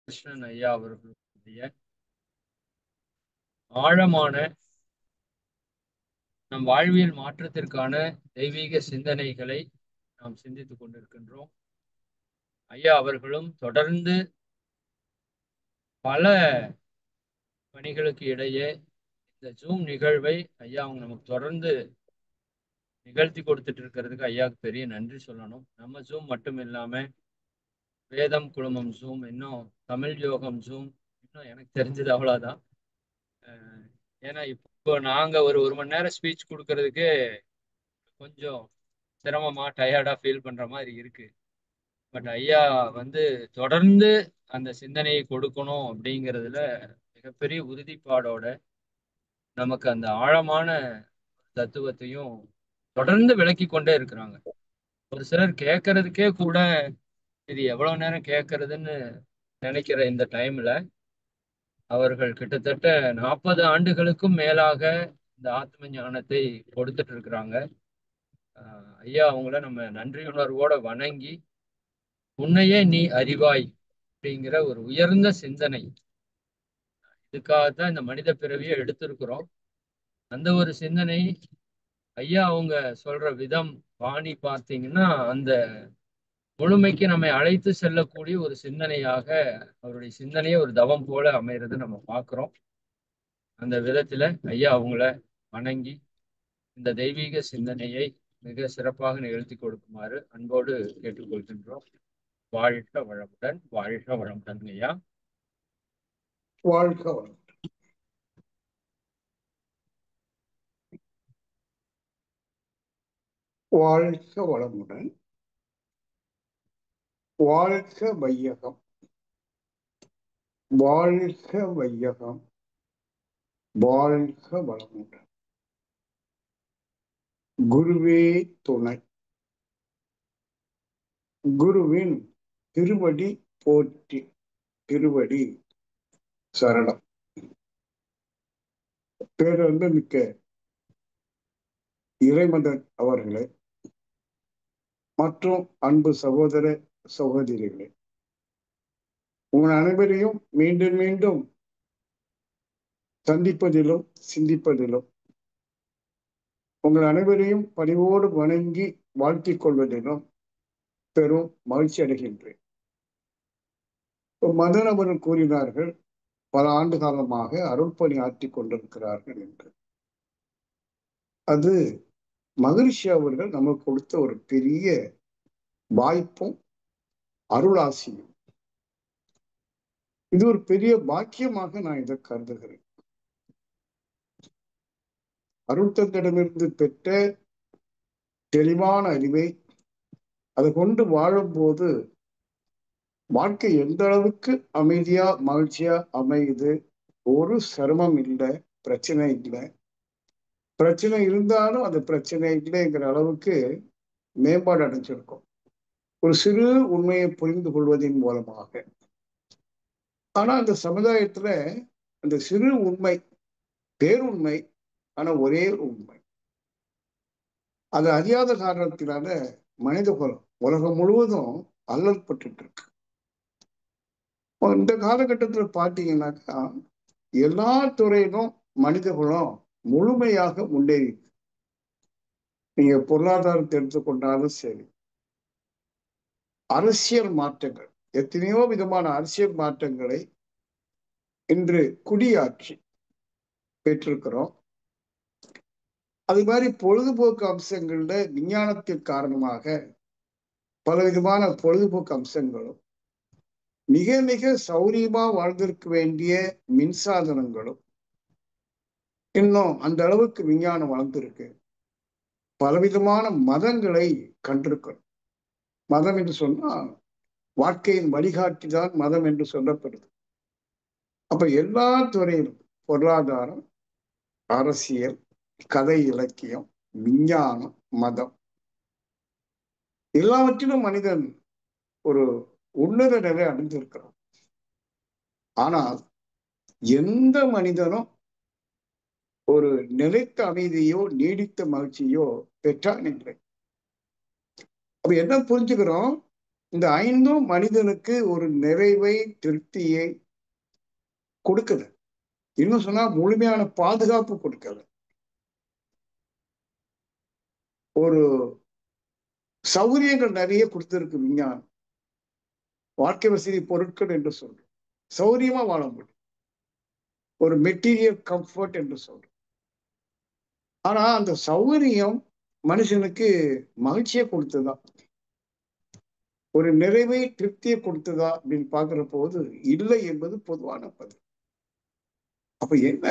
கிருஷ்ணன் ஐயா அவர்களுடைய ஆழமான நம் வாழ்வியல் மாற்றத்திற்கான தெய்வீக சிந்தனைகளை நாம் சிந்தித்துக் கொண்டிருக்கின்றோம். ஐயா அவர்களும் தொடர்ந்து பல பணிகளுக்கு இடையே இந்த ஜூம் நிகழ்வை ஐயா அவங்க நமக்கு தொடர்ந்து நிகழ்த்தி கொடுத்துட்டு இருக்கிறதுக்கு ஐயாவுக்கு பெரிய நன்றி சொல்லணும். நம்ம ஜூம் மட்டும் இல்லாம வேதம் குழுமம் ஜூம், இன்னும் தமிழ் யோகம் ஜூம், இன்னும் எனக்கு தெரிஞ்சது அவ்வளவுதான். ஏன்னா இப்போ நாங்க ஒரு மணி நேரம் ஸ்பீச் கொடுக்கறதுக்கு கொஞ்சம் சிரமமா டயர்டா ஃபீல் பண்ற மாதிரி இருக்கு. பட் ஐயா தொடர்ந்து அந்த சிந்தனையை கொடுக்கணும் அப்படிங்கிறதுல மிகப்பெரிய உறுதிப்பாடோட நமக்கு அந்த ஆழமான தத்துவத்தையும் தொடர்ந்து விளக்கி கொண்டே இருக்கிறாங்க. ஒரு சிலர் கேட்கறதுக்கே கூட இது எவ்வளவு நேரம் கேட்கறதுன்னு நினைக்கிற இந்த டைம்ல அவர்கள் கிட்டத்தட்ட 40 ஆண்டுகளுக்கும் மேலாக இந்த ஆத்ம ஞானத்தை கொடுத்துட்டு இருக்கிறாங்க. ஐயா அவங்கள நம்ம நன்றியுணர்வோட வணங்கி உன்னையே நீ அறிவாய் அப்படிங்கிற ஒரு உயர்ந்த சிந்தனை, இதுக்காகத்தான் இந்த மனித பிறவியை எடுத்திருக்கிறோம். அந்த ஒரு சிந்தனை ஐயா அவங்க சொல்ற விதம் பாணி பார்த்தீங்கன்னா அந்த முழுமைக்கு நம்மை அழைத்து செல்லக்கூடிய ஒரு சிந்தனையாக அவருடைய சிந்தனையே ஒரு தவம் போல அமைகிறது நம்ம பார்க்கிறோம். அந்த விதத்துல ஐயா அவங்கள வணங்கி இந்த தெய்வீக சிந்தனையை மிக சிறப்பாக நிகழ்த்தி கொடுக்குமாறு அன்போடு கேட்டுக்கொள்கின்றோம். வாழ்க வளமுடன், வாழ்க வளமுடன் ஐயா. வாழ்க வளமுடன். வாழ்க வளமுடன். வாழ்க வையகம், வாழ்க வையகம், வாழ்க வளமுடன். குருவே துணை. குருவின் திருவடி போற்றி, திருவடி சரணம். பேரன்பு மிக்க இறைமதன் அவர்களே மற்றும் அன்பு சகோதர சகோதரிகளே, உங்கள் அனைவரையும் மீண்டும் மீண்டும் சந்திப்பதிலும் சிந்திப்பதிலும் உங்கள் அனைவரையும் பணிவோடு வணங்கி வாழ்த்திக் கொள்வதிலும் பெரும் மகிழ்ச்சி அடைகின்றேன். மதன் அவர்கள் கூறினார்கள், பல ஆண்டு காலமாக அருள்பணி ஆற்றிக் கொண்டிருக்கிறார்கள் என்று. அது மகரிஷி அவர்கள் நமக்கு கொடுத்த ஒரு பெரிய வாய்ப்பும் அருளாசியும். இது ஒரு பெரிய பாக்கியமாக நான் இதை கருதுகிறேன். அருட்தத்திடமிருந்து பெற்ற தெளிவான அறிவை அதை கொண்டு வாழும்போது வாழ்க்கை எந்த அளவுக்கு அமைதியா மகிழ்ச்சியா அமையுது. ஒரு சிரமம் இல்லை, பிரச்சனை இல்லை. பிரச்சனை இருந்தாலும் அது பிரச்சனை இல்லைங்கிற அளவுக்கு மேம்பாடு அடைஞ்சிருக்கும் ஒரு சிறு உண்மையை புரிந்து கொள்வதன் மூலமாக. ஆனா அந்த சமுதாயத்துல அந்த சிறு உண்மை பேருண்மை, ஆனா ஒரே உண்மை, அது அறியாத காரணத்தினால மனித குலம் உலகம் முழுவதும் அல்லல்பட்டு இருக்கு. இந்த காலகட்டத்துல பாத்தீங்கன்னாக்கா எல்லா துறையிலும் மனித குலம் முழுமையாக முன்னேறி. நீங்க பொருளாதாரத்தை எடுத்துக்கொண்டாலும் சரி, அரசியல் மாற்றங்கள், எத்தனையோ விதமான அரசியல் மாற்றங்களை இன்று குடியாட்சி பெற்றிருக்கிறோம். அது மாதிரி பொழுதுபோக்கு அம்சங்கள்ல விஞ்ஞானத்தின் காரணமாக பலவிதமான பொழுதுபோக்கு அம்சங்களும், மிக மிக சௌரியமா வாழ்ந்திருக்க வேண்டிய மின்சாதனங்களும் இன்னும் அந்த அளவுக்கு விஞ்ஞானம் வளர்ந்திருக்கு. பலவிதமான மதங்களை கண்டிருக்கிறோம். மதம் என்று சொன்னா வாழ்க்கையின் வழிகாட்டிதான் மதம் என்று சொல்லப்படுது. அப்ப எல்லா துறையிலும் பொருளாதாரம், அரசியல், கதை இலக்கியம், விஞ்ஞானம், மதம், எல்லாவற்றிலும் மனிதன் ஒரு உன்னத நிலை அடைந்திருக்கிறான். ஆனால் எந்த மனிதனும் ஒரு நிலைத்த அமைதியோ நீடித்த மகிழ்ச்சியோ பெற்றான் இல்லை. அப்ப என்ன புரிஞ்சுக்கிறோம்? இந்த ஐந்தும் மனிதனுக்கு ஒரு நிறைவை, திருப்தியை கொடுக்கல. இன்னும் சொன்னா முழுமையான பாதுகாப்பு கொடுக்கல. ஒரு சௌகரியங்கள் நிறைய கொடுத்திருக்கு விஞ்ஞானம். வாழ்க்கை வசதி பொருட்கள் என்று சொல்றோம். சௌகரியமா வாழ முடியும். ஒரு மெட்டீரியல் கம்ஃபர்ட் என்று சொல்றோம். ஆனா அந்த சௌகரியம் மனுஷனுக்கு மகிழ்ச்சியை கொடுத்ததா, ஒரு நிறைவை, திருப்தியை கொடுத்ததா அப்படின்னு பாக்குற போது இல்லை என்பது பொதுவான பதில். அப்ப என்ன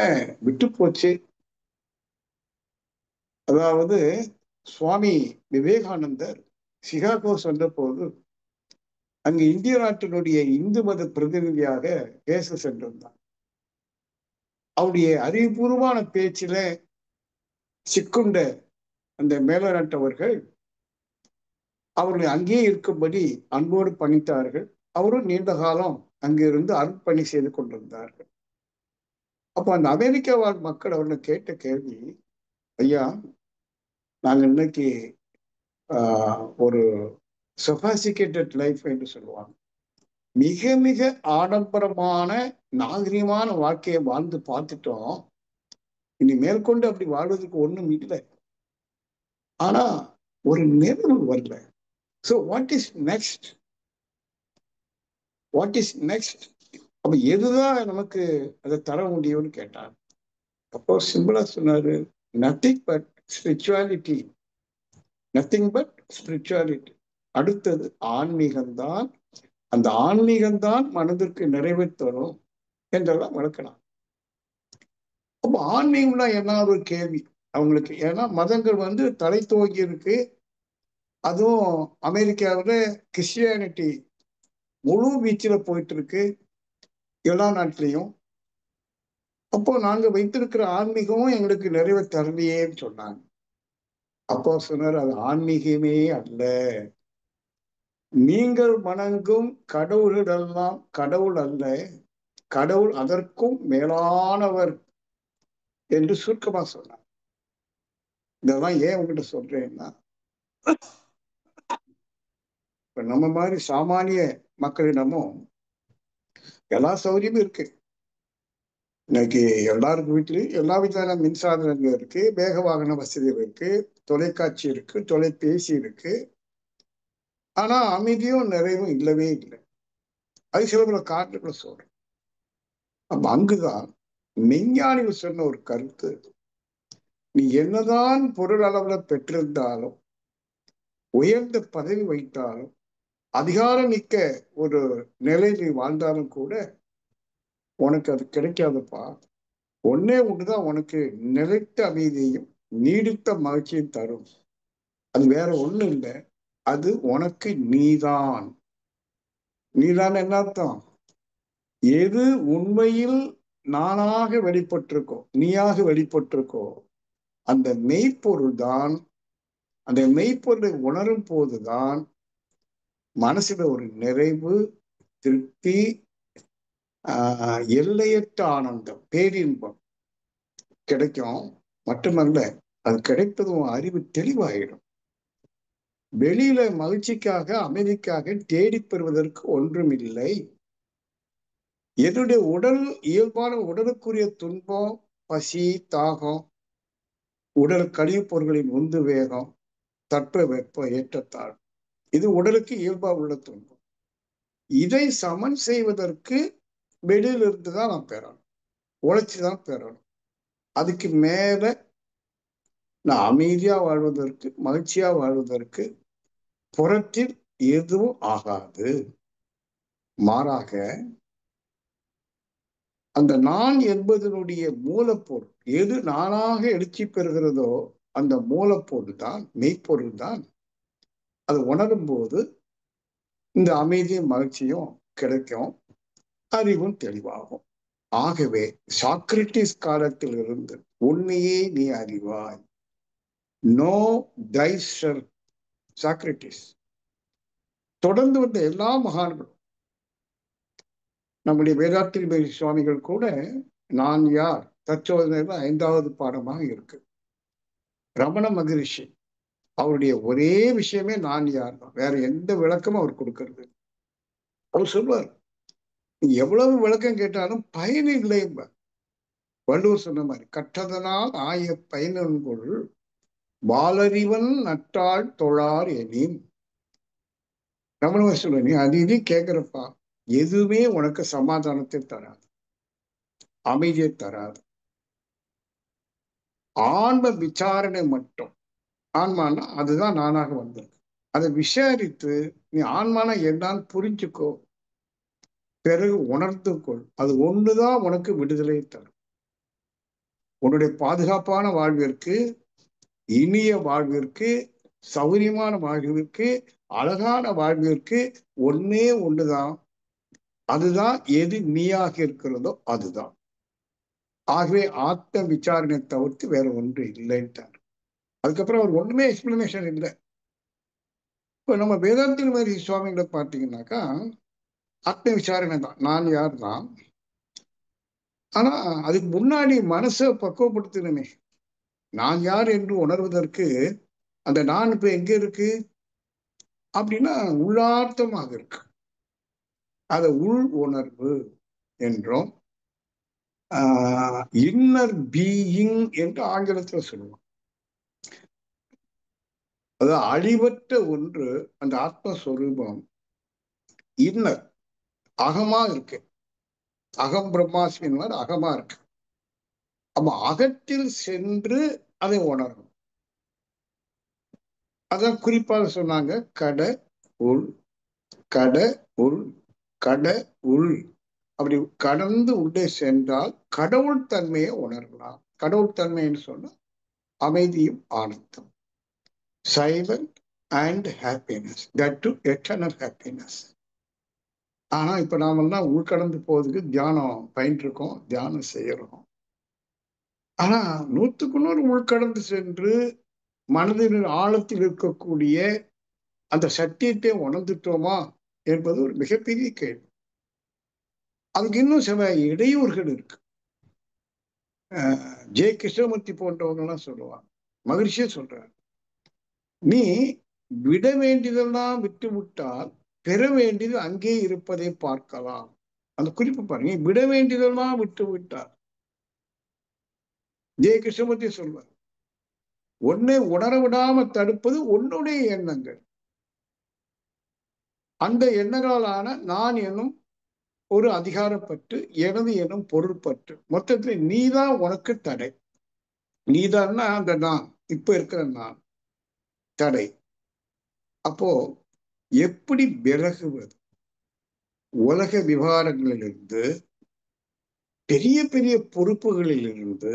விட்டு போச்சு? அதாவது சுவாமி விவேகானந்தர் சிகாகோ சென்ற போது அங்கு இந்திய நாட்டினுடைய இந்து மத பிரதிநிதியாக பேச சென்றிருந்தார். அவருடைய அறிவுபூர்வமான பேச்சில சிக்குண்ட அந்த மேலநாட்டவர்கள் அவர்களை அங்கேயே இருக்கும்படி அன்போடு பணித்தார்கள். அவரும் நீண்ட காலம் அங்கிருந்து அருட்பணி செய்து கொண்டிருந்தார்கள். அப்ப அந்த அமெரிக்க வாழ் மக்கள் அவர்களை கேட்ட கேள்வி, ஐயா, நாங்க இன்னைக்கு ஒரு சொபாசிகேட்டட் லைஃப் என்று சொல்லுவாங்க, மிக மிக ஆடம்பரமான நாகரிகமான வாழ்க்கையை வாழ்ந்து பார்த்துட்டோம். இனி மேற்கொண்டு அப்படி வாழ்வதற்கு ஒண்ணும் இல்லை. ஆனா ஒரு நிறைவு வரல. So what is next? What is next? அப்ப எதுதான் நமக்கு அதை தர முடியும்னு கேட்டார். அப்போ சிம்பிளா சொன்னாரு, nothing but spirituality. Nothing but spirituality. அடுத்தது ஆன்மீகம்தான். அந்த ஆன்மீகம்தான் மனதிற்கு நிறைவை தரும் என்றெல்லாம் விளக்கலாம். அப்ப ஆன்மீகம்னா என்ன ஒரு கேள்வி அவங்களுக்கு. ஏன்னா மதங்கள் தலை துவங்கி இருக்கு. அதுவும் அமெரிக்காவில் கிறிஸ்டியானிட்டி முழு வீச்சில் போயிட்டு இருக்கு எல்லா நாட்டிலையும். அப்போ நாங்க வைத்திருக்கிற ஆன்மீகமும் எங்களுக்கு நிறைவை தரலையேன்னு சொன்னாங்க. அப்போ சொன்னார், அது ஆன்மீகமே அல்ல. நீங்கள் வணங்கும் கடவுளிடெல்லாம் கடவுள் அல்ல, கடவுள் அதற்கும் மேலானவர் என்று சுருக்கமா சொன்னார். இதெல்லாம் ஏன் உங்ககிட்ட சொல்றேன்னா, இப்ப நம்ம மாதிரி சாமானிய மக்களிடமும் எல்லா சௌகரியமும் இருக்கு. இன்னைக்கு எல்லாருக்கும் வீட்லயும் எல்லா விதமான மின்சாதனங்கள் இருக்கு, வேக வாகன வசதிகள் இருக்கு, தொலைக்காட்சி இருக்கு, தொலைபேசி இருக்கு. ஆனா அமைதியும் நிறைவும் இல்லவே இல்லை. அது சில பல காரணங்களை சொல்றேன். அப்ப அங்குதான் மெஞ்ஞானிகள் சொன்ன ஒரு கருத்து, நீ என்னதான் பொருள் அளவுல பெற்றிருந்தாலும், உயர்ந்த பதவி வைத்தாலும், அதிகாரம் மிக்க ஒரு நிலையில் வாழ்ந்தாலும் கூட உனக்கு அது கிடைக்காதுப்பா. ஒன்னே ஒண்ணுதான் உனக்கு நிலைத்த அமைதியையும் நீடித்த மகிழ்ச்சியும் தரும். அது வேற ஒண்ணும் இல்லை. அது உனக்கு நீதான். நீதான் என்ன அர்த்தம்? எது உண்மையில் நானாக வெளிப்பட்டிருக்கோ, நீயாக வெளிப்பட்டிருக்கோ, அந்த மெய்ப்பொருள் தான். அந்த மெய்ப்பொருளை உணரும் போதுதான் மனசுல ஒரு நிறைவு, திருப்தி, எல்லையற்ற ஆனந்தம், பேரின்பம் கிடைக்கும். மட்டுமல்ல, அது கிடைப்பதும் அறிவு தெளிவாயிடும். வெளியில மகிழ்ச்சிக்காக, அமைதிக்காக தேடி பெறுவதற்கு ஒன்றும் இல்லை. என்னுடைய உடல் இயல்பான உடலுக்குரிய துன்பம், பசி, தாகம், உடல் கழிவுப் பொருட்களின் உந்து வேகம், தட்ப வெப்ப ஏற்றத்தாழ், இது உடலுக்கு இயல்பா உள்ள துன்பம். இதை சமன் செய்வதற்கு வெளியிலிருந்து தான் நான் பெறணும், உழைச்சிதான் பெறணும். அதுக்கு மேல நான் அமைதியா வாழ்வதற்கு, மகிழ்ச்சியா வாழ்வதற்கு புறத்தில் எதுவும் ஆகாது. மாறாக அந்த நான் என்பதனுடைய மூலப்பொருள் எது நானாக எழுச்சி பெறுகிறதோ அந்த மூலப்பொருள் தான், மெய்ப்பொருள் தான். அது உணரும் போது இந்த அமைதியும் மகிழ்ச்சியும் கிடைக்கும், அறிவும் தெளிவாகும். ஆகவே சாக்ரட்டிஸ் காலத்தில் இருந்து உண்மையே நீ அறிவாய், நோ தைசெல்ஃப், சாக்ரட்டிஸ். தொடர்ந்து வந்த எல்லா மகான்களும், நம்முடைய வேதாத்திரி சுவாமிகள் கூட நான் யார் தற்சோதனை 5வது பாடமாக இருக்கு. ரமண மகரிஷி அவருடைய ஒரே விஷயமே நான் யார் தான். வேற எந்த விளக்கமும் அவர் கொடுக்கறது. அவர் சொல்வார், நீ எவ்வளவு விளக்கம் கேட்டாலும் பயன் இல்லை. வள்ளுவர் சொன்ன மாதிரி கற்றதனால் ஆய பயனன்கொள் வாளறிவன் நட்டாள் தொழார் எனின். ரமணவர் சொல்ல, நீ அது இது கேட்கிறப்பா, எதுவுமே உனக்கு சமாதானத்தை தராது, அமைதியை தராது. ஆன்ம விசாரணை மட்டும். ஆன்மானா அதுதான் நானாக வந்திருக்கு. அதை விசாரித்து நீ ஆன்மான என்னன்னு புரிஞ்சுக்கோ, பிறகு உணர்ந்துக்கொள். அது ஒண்ணுதான் உனக்கு விடுதலை தரும். உன்னுடைய பாதுகாப்பான வாழ்விற்கு, இனிய வாழ்விற்கு, சௌகரியமான வாழ்விற்கு, அழகான வாழ்விற்கு ஒன்னே ஒண்ணுதான். அதுதான் எது நீயாக இருக்கிறதோ அதுதான். ஆகவே ஆத்ம விசாரணை தவிர்த்து வேற ஒன்று இல்லைன்ட்டார். அதுக்கப்புறம் அவர் ஒண்ணுமே எக்ஸ்பிளனேஷன் இல்லை. இப்ப நம்ம வேதாந்தி மகரிஷி சுவாமிகளை பார்த்தீங்கன்னாக்கா ஆத்ம விசாரணை தான், நான் யார் தான். ஆனா அதுக்கு முன்னாடி மனசை பக்குவப்படுத்தணுமே. நான் யார் என்று உணர்வதற்கு அந்த நான் இப்ப எங்க இருக்கு அப்படின்னா உள்ளார்த்தமாக இருக்கு. அத உள் உணர்வு என்றும் இன்னர் பீயிங் என்று ஆங்கிலத்துல சொல்லுவோம். அதாவது அழிவற்ற ஒன்று அந்த ஆத்மஸ்வரூபம் இன்னர் அகமா இருக்கு. அகம் பிரம்மாஸ்மின் அகமா இருக்கு. அப்ப அகத்தில் சென்று அதை உணரணும். அதான் குறிப்பாக சொன்னாங்க, கட உள், கட உள், கட உள். அப்படி கடந்து உள்ளே சென்றால் கடவுள் தன்மையை உணரலாம். கடவுள் தன்மைன்னு சொன்னா அமைதியும் ஆனந்தம், silent and happiness, that to eternal happiness. ஆனா இப்ப நாமெல்லாம் உள்கடந்து போவதுக்கு தியானம் பயின்றிருக்கோம், தியானம் செய்யறோம். ஆனா 100க்கு 100 உள்கடந்து சென்று மனதின் ஆழத்தில் இருக்கக்கூடிய அந்த சத்தியத்தை உணர்ந்துட்டோமா என்பது ஒரு மிகப்பெரிய கேள்வி. அதுக்கு இன்னும் சில இடையூறுகள் இருக்கு. ஜே கிருஷ்ணமூர்த்தி போன்றவங்க எல்லாம் சொல்லுவாங்க, மகிழ்ச்சியே சொல்றாரு, நீ விட வேண்டியதெல்லாம் விட்டு விட்டால் பெற வேண்டியது அங்கே இருப்பதை பார்க்கலாம். அந்த குறிப்பு பாருங்க, நீ விட வேண்டியதெல்லாம் விட்டு விட்டால். ஜே கிருஷ்ணமூர்த்தி சொல்வார், ஒன்னை உணர விடாம தடுப்பது உன்னுடைய எண்ணங்கள். அந்த எண்ணங்களாலான நான் எனும் ஒரு அதிகாரப்பட்டு, எனது எனும் பொருள்பட்டு, மொத்தத்துல நீதான் உனக்கு தடை. நீதான்னா அந்த நான், இப்ப இருக்கிற நான் தடை. அப்போ எப்படி விலகுவது? உலக விவகாரங்களிலிருந்து, பெரிய பெரிய பொறுப்புகளிலிருந்து,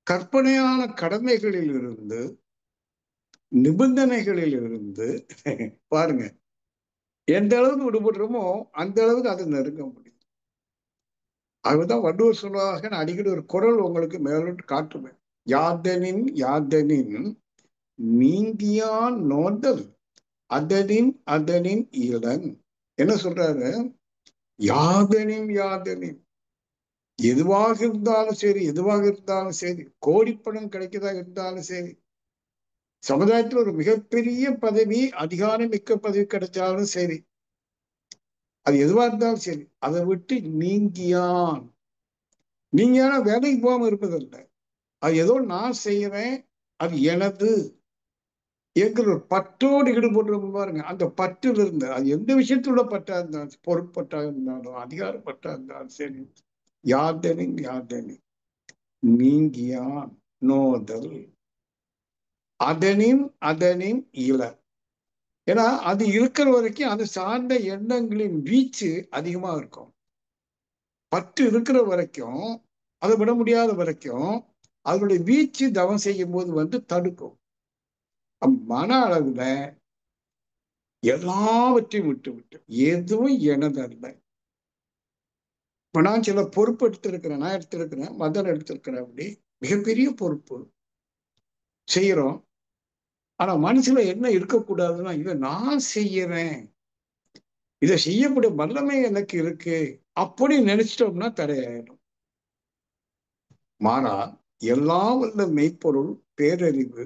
கற்பனையான கடமைகளில் இருந்து, நிபந்தனைகளில் இருந்து பாருங்க, எந்த அளவுக்கு விடுபடுறோமோ அந்த அளவுக்கு அதை நெருங்க முடியும். அதுதான் வள்ளுவர் சொல்வதாக நான் அடிக்கடி ஒரு குரல் உங்களுக்கு மேலோட்டு காட்டுவேன். யாதனின் யாதனின் நீங்கியான் நோதல் அதனின் அதனின் இளன். என்ன சொல்றாரு? யாதனின் யாதனின், எதுவாக இருந்தாலும் சரி, எதுவாக இருந்தாலும் சரி, கோடிப்பணம் கிடைக்கதா இருந்தாலும் சரி, சமுதாயத்தில் ஒரு மிகப்பெரிய பதவி, அதிகாரம் மிக்க பதவி கிடைச்சாலும் சரி, அது எதுவா இருந்தாலும் சரி, அதை விட்டு நீங்கியான். நீங்கியான வேலைக்கு போகாம இருப்பதில்லை. அது ஏதோ நான் செய்யறேன், அது எனது என்கிற ஒரு பற்றோடு ஈடுபட்டு பாருங்க. அந்த பற்றில் இருந்து, அது எந்த விஷயத்தோட பற்றா இருந்தாலும், பொருட்பற்றா இருந்தாலும், அதிகாரப்பற்றா இருந்தாலும் சரி, யாதனின் யாதனின் நீங்கியான் நோதல் அதனின் அதனின் இள. ஏன்னா அது இருக்கிற வரைக்கும் அது சார்ந்த எண்ணங்களின் வீச்சு அதிகமா இருக்கும். பற்று இருக்கிற வரைக்கும், அதை விட முடியாத வரைக்கும் அதனுடைய வீச்சு தவம் செய்யும் போது தடுக்கும். மன அளவுல எல்லாவற்றையும் விட்டு விட்டு, எதுவும் எனதல்ல. இப்ப நான் சில பொறுப்பு எடுத்திருக்கிறேன், நான் எடுத்திருக்கிறேன், மதன் எடுத்திருக்கிறேன். அப்படி மிகப்பெரிய பொறுப்பு செய்யறோம். ஆனா மனசுல என்ன இருக்கக்கூடாதுன்னா, இதை நான் செய்யறேன், இதை செய்யக்கூடிய வல்லமை எனக்கு இருக்கு அப்படி நினைச்சிட்டோம்னா தடையாயிடும். மாறா எல்லாம் வல்ல மெய்ப்பொருள் பேரறிவு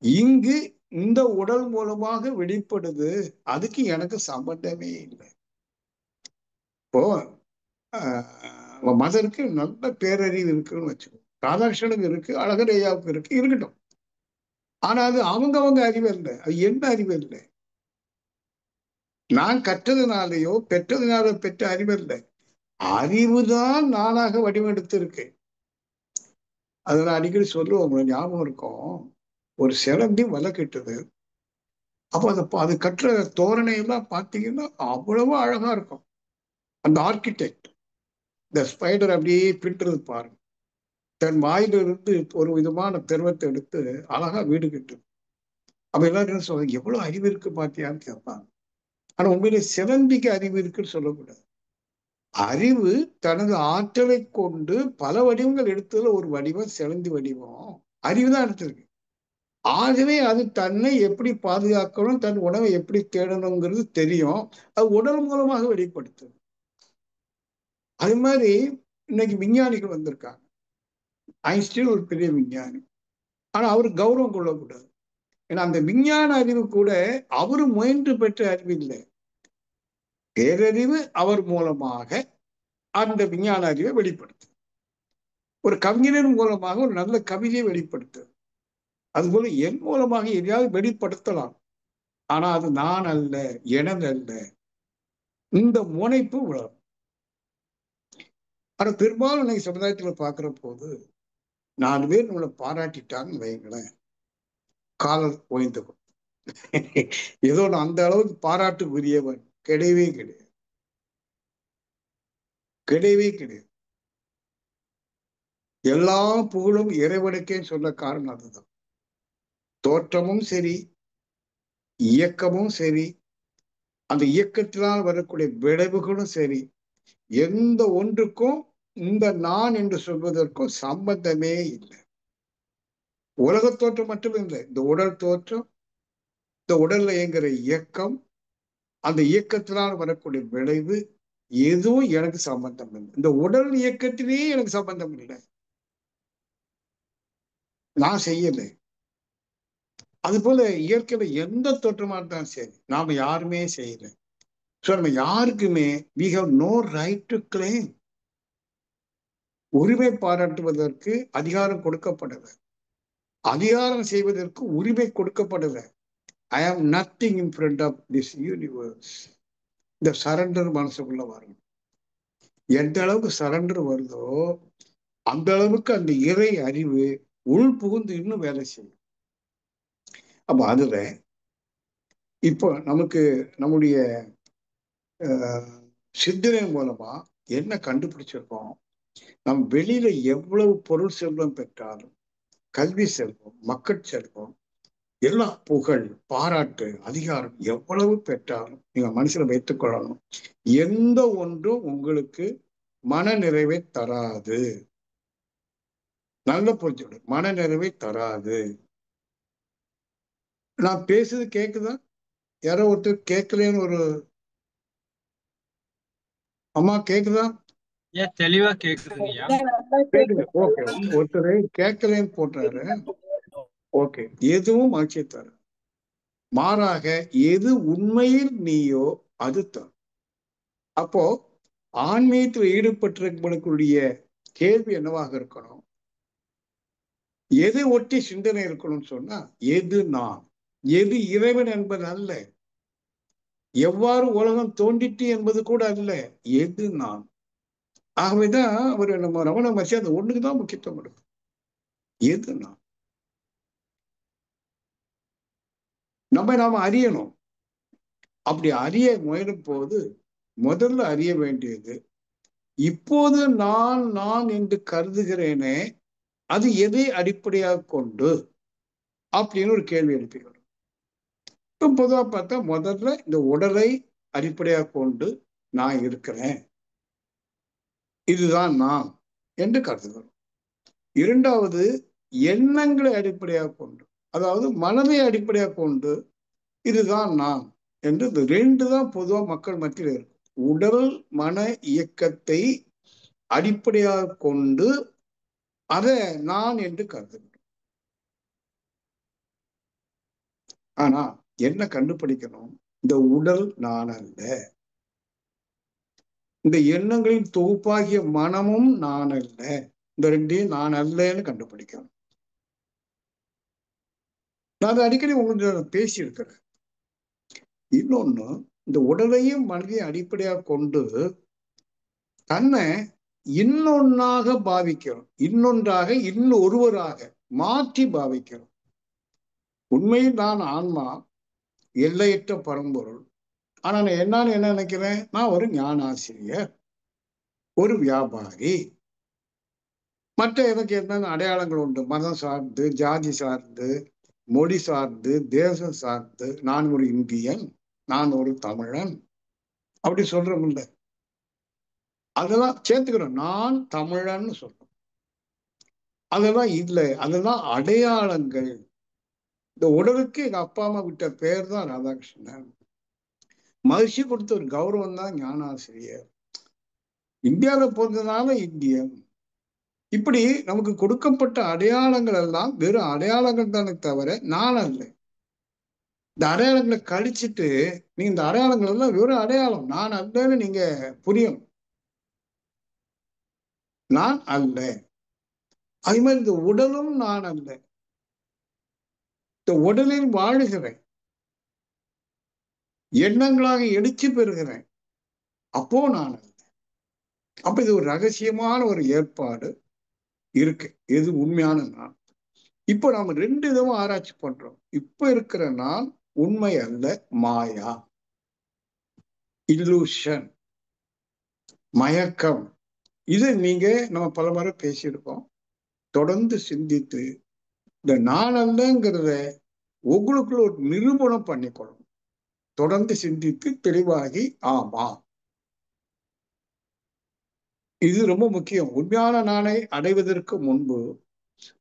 இங்கு இந்த உடல் மூலமாக வெளிப்படுது, அதுக்கு எனக்கு சம்பந்தமே இல்லை. இப்போ மதருக்கு நல்ல பேரறிவு இருக்குன்னு வச்சுக்கோ, ராதாகிருஷ்ணனுக்கு இருக்கு, அழகர் ஐயாவுக்கு இருக்கு, இருக்கட்டும். ஆனா அது அவங்க அறிவு இல்லை, அது என்ன அறிவு இல்லை. நான் கற்றதுனாலேயோ பெற்றதுனால பெற்ற அறிவு இல்லை, அறிவுதான் நானாக வடிவெடுத்து இருக்கு. அதை நான் அடிக்கடி சொல்லுவோம், உங்களுக்கு ஞாபகம் இருக்கும். ஒரு சிலந்தி வலை கட்டுது. அப்போ அது கட்டுற தோரணையெல்லாம் பார்த்தீங்கன்னா அவ்வளவு அழகா இருக்கும். அந்த ஆர்கிடெக்ட் இந்த ஸ்பைடர் அப்படியே பின்றது பாருங்க, தன் வாயிலிருந்து ஒரு விதமான திரவத்தை எடுத்து அழகா வீடு கட்டுது. அப்ப எல்லாரும் என்ன சொல்றாங்க, எவ்வளவு அறிவு இருக்கு பாத்தியான்னு கேட்பாங்க. ஆனா உண்மையிலே சிலந்திக்கு அறிவு இருக்குன்னு சொல்லக்கூடாது. அறிவு தனது ஆற்றலை கொண்டு பல வடிவங்கள் எடுத்ததுல ஒரு வடிவம் சிலந்தி வடிவம் அறிவுதான் எடுத்திருக்கு. ஆகவே அது தன்னை எப்படி பாதுகாக்கணும், தன் உணவை எப்படி தேடணுங்கிறது தெரியும். அது உடல் மூலமாக வெளிப்படுத்துது. அது மாதிரி இன்னைக்கு விஞ்ஞானிகள் வந்திருக்காங்க. ஐன்ஸ்டீன் ஒரு பெரிய விஞ்ஞானி, ஆனா அவரு கௌரவம் கொள்ளக்கூடாது. ஏன்னா அந்த விஞ்ஞான அறிவு கூட அவரு முயன்று பெற்ற அறிவு இல்லை, பேரறிவு அவர் மூலமாக அந்த விஞ்ஞான அறிவை வெளிப்படுத்து. ஒரு கவிஞரின் மூலமாக ஒரு நல்ல கவிதையை வெளிப்படுத்து. அதுபோல என் மூலமாக எதையாவது வெளிப்படுத்தலாம். ஆனா அது நான் அல்ல, எனது அல்ல. இந்த முனைப்பு வளரும். ஆனா பெரும்பாலும் இன்னைக்கு சமுதாயத்துல பாக்குற போது 4 பேர் நம்மளை பாராட்டிட்டாங்கன்னு வைங்களேன், காலர் ஓய்ந்துக்கும். ஏதோ நான் அந்த அளவுக்கு பாராட்டுக்குரியவன் கிடையவே கிடையாது, கிடையவே கிடையாது. எல்லா புகழும் இறைவனுக்கே சொல்ல காரணம் அதுதான். தோற்றமும் சரி, இயக்கமும் சரி, அந்த இயக்கத்தினால் வரக்கூடிய விளைவுகளும் சரி, எந்த ஒன்றுக்கும் இந்த நான் என்று சொல்வதற்கும் சம்பந்தமே இல்லை. உலக தோற்றம் மட்டும் இல்லை, இந்த உடல் தோற்றம், இந்த உடல்ல இயங்குற இயக்கம், அந்த இயக்கத்தினால் வரக்கூடிய விளைவு, எதுவும் எனக்கு சம்பந்தம் இல்லை. இந்த உடல் இயக்கத்திலேயே எனக்கு சம்பந்தம் இல்லை, நான் செய்யலை. அது போல இயற்கையில எந்த தோற்றமா இருந்தாலும் சரி, நாம யாருமே செய்யலை. நம்ம யாருக்குமே we have no right to claim. உரிமை பாராட்டுவதற்கு அதிகாரம் கொடுக்கப்படல, அதிகாரம் செய்வதற்கு உரிமை கொடுக்கப்படல. I am nothing in front of this universe. இந்த சரண்டர் மனசுக்குள்ள வரும். எந்த அளவுக்கு சரண்டர் வருதோ அந்த அளவுக்கு அந்த இறை அறிவு உள் புகுந்து இன்னும் வேலை செய்யும். அப்ப அதுல இப்போ நமக்கு நம்முடைய சிந்தனை மூலமா என்ன கண்டுபிடிச்சிருக்கோம், நம் வெளியில எவ்வளவு பொருள் செல்வம் பெற்றாலும், கல்வி செல்வம், மக்கள் செல்வம், எல்லா புகழ், பாராட்டு, அதிகாரம் எவ்வளவு பெற்றாலும் நீங்க மனசுல வைத்துக் கொள்ளணும், எந்த ஒன்றும் உங்களுக்கு மன நிறைவை தராது. நல்ல புரிஞ்சு, மன நிறைவை தராது. நான் பேசுறது கேக்குதா? யாரோ ஒருத்தர் கேட்கலன்னு ஒரு அம்மா கேக்குதா? ஏன் தெளிவா கேக்குதுங்கய்யா. கேக்குது. ஓகே, ஒருத்தர் கேட்கலன்னு போட்டாரு. ஓகே, எதுவும் ஆட்சியை தர, மாறாக எது உண்மையில் நீயோ அது தான். அப்போ ஆன்மீகத்தில் ஈடுபட்டிருக்கக்கூடிய கேள்வி என்னவாக இருக்கணும், எதை ஒட்டி சிந்தனை இருக்கணும்னு சொன்னா, எது நான், எது இறைவன் என்பது அல்ல, எவ்வாறு உலகம் தோன்றிட்டு என்பது கூட அல்ல, எது நான். ஆகவேதான் அவர் நம்ம ரமண மகர்ஷி அந்த ஒண்ணுக்குதான் முக்கியத்துவம் கொடுக்கும், எது நான். நாம அறியணும். அப்படி அறிய முயலும் போது முதல்ல அறிய வேண்டியது, இப்போது நான் நான் என்று கருதுகிறேனே அது எதை அடிப்படையாக கொண்டு அப்படின்னு ஒரு கேள்வி எழுப்பிக்கணும். இப்போ பொதுவா பார்த்தா முதல்ல இந்த உடலை அடிப்படையாக கொண்டு நான் இருக்கிறேன், இதுதான் நான் என்று கருதுகிறோம். இரண்டாவது, எண்ணங்களை அடிப்படையாக கொண்டு, அதாவது மனதை அடிப்படையாக கொண்டு இதுதான் நான் என்று, இந்த ரெண்டு தான் பொதுவா மக்கள் மத்தியில் இருக்கும். உடல் மன இயக்கத்தை அடிப்படையாக கொண்டு அதை நான் என்று கருதுகிறோம். ஆனா என்ன கண்டுபிடிக்கணும்? இந்த உடல் நான் அல்ல, இந்த எண்ணங்களின் தொகுப்பாகிய மனமும் நான் அல்ல. இந்த ரெண்டையும் நான் அல்லன்னு கண்டுபிடிக்கணும். நான் அதை அடிக்கடி உங்களுக்கு பேசி இருக்கிறேன். இன்னொன்னு, இந்த உடலையும் மனதையும் அடிப்படையாக கொண்டு தன்னை இன்னொன்னாக பாவிக்கிறோம், இன்னொன்றாக இன்னொருவராக மாற்றி பாவிக்கிறோம். உண்மையில் நான் ஆன்மா, எல்லையற்ற பரம்பொருள். ஆனா நான் என்னன்னு என்ன நினைக்கிறேன்? நான் ஒரு ஞானாசிரியர், ஒரு வியாபாரி. மற்ற எனக்கு என்னென்ன அடையாளங்கள் உண்டு? மதம் சார்ந்து, ஜாதி சார்ந்து, மொழி சார்ந்து, தேசம் சார்ந்து. நான் ஒரு இந்தியன், நான் ஒரு தமிழன், அப்படி சொல்றோம் இல்ல. அதெல்லாம் சேர்த்துக்கிறோம். நான் தமிழன் சொல்றோம். அதெல்லாம் இல்லை, அதெல்லாம் அடையாளங்கள். இந்த உடலுக்கு எங்க அப்பா அம்மா விட்ட பேர் தான் ராதாகிருஷ்ணன். மகிழ்ச்சி கொடுத்த ஒரு கௌரவம் தான் ஞானாசிரியர். இந்தியாவில் பிறந்ததுனால இந்தியன். இப்படி நமக்கு கொடுக்கப்பட்ட அடையாளங்கள் எல்லாம் வெறும் அடையாளங்கள் தானே தவிர நான் அல்ல. இந்த அடையாளங்களை கழிச்சிட்டு நீ இந்த அடையாளங்கள் எல்லாம் வெறும் அடையாளம், நான் அல்லன்னு நீங்க புரியணும். நான் அல்ல. அதே மாதிரி இந்த உடலும் நான் அல்ல. இந்த உடலில் வாழுகிறேன், எண்ணங்களாக எழுச்சி பெறுகிறேன், அப்போ நான் அல்ல. அப்ப இது ஒரு ரகசியமான ஒரு ஏற்பாடு இருக்கு. எது உண்மையான நான்? இப்போ நாம ரெண்டு விதமா ஆராய்ச்சி பண்றோம். இப்ப இருக்கிற நான் உண்மை அல்ல, மாயா, இல்லூஷன், மயக்கம். இது நீங்க நம்ம பல முறை பேசியிருக்கோம். தொடர்ந்து சிந்தித்து இந்த நான் அல்லங்கிறத உங்களுக்குள்ள ஒரு நிரூபணம் பண்ணிக்கணும். தொடர்ந்து சிந்தித்து தெளிவாகி ஆமா, இது ரொம்ப முக்கியம். உண்மையான நானை அடைவதற்கு முன்பு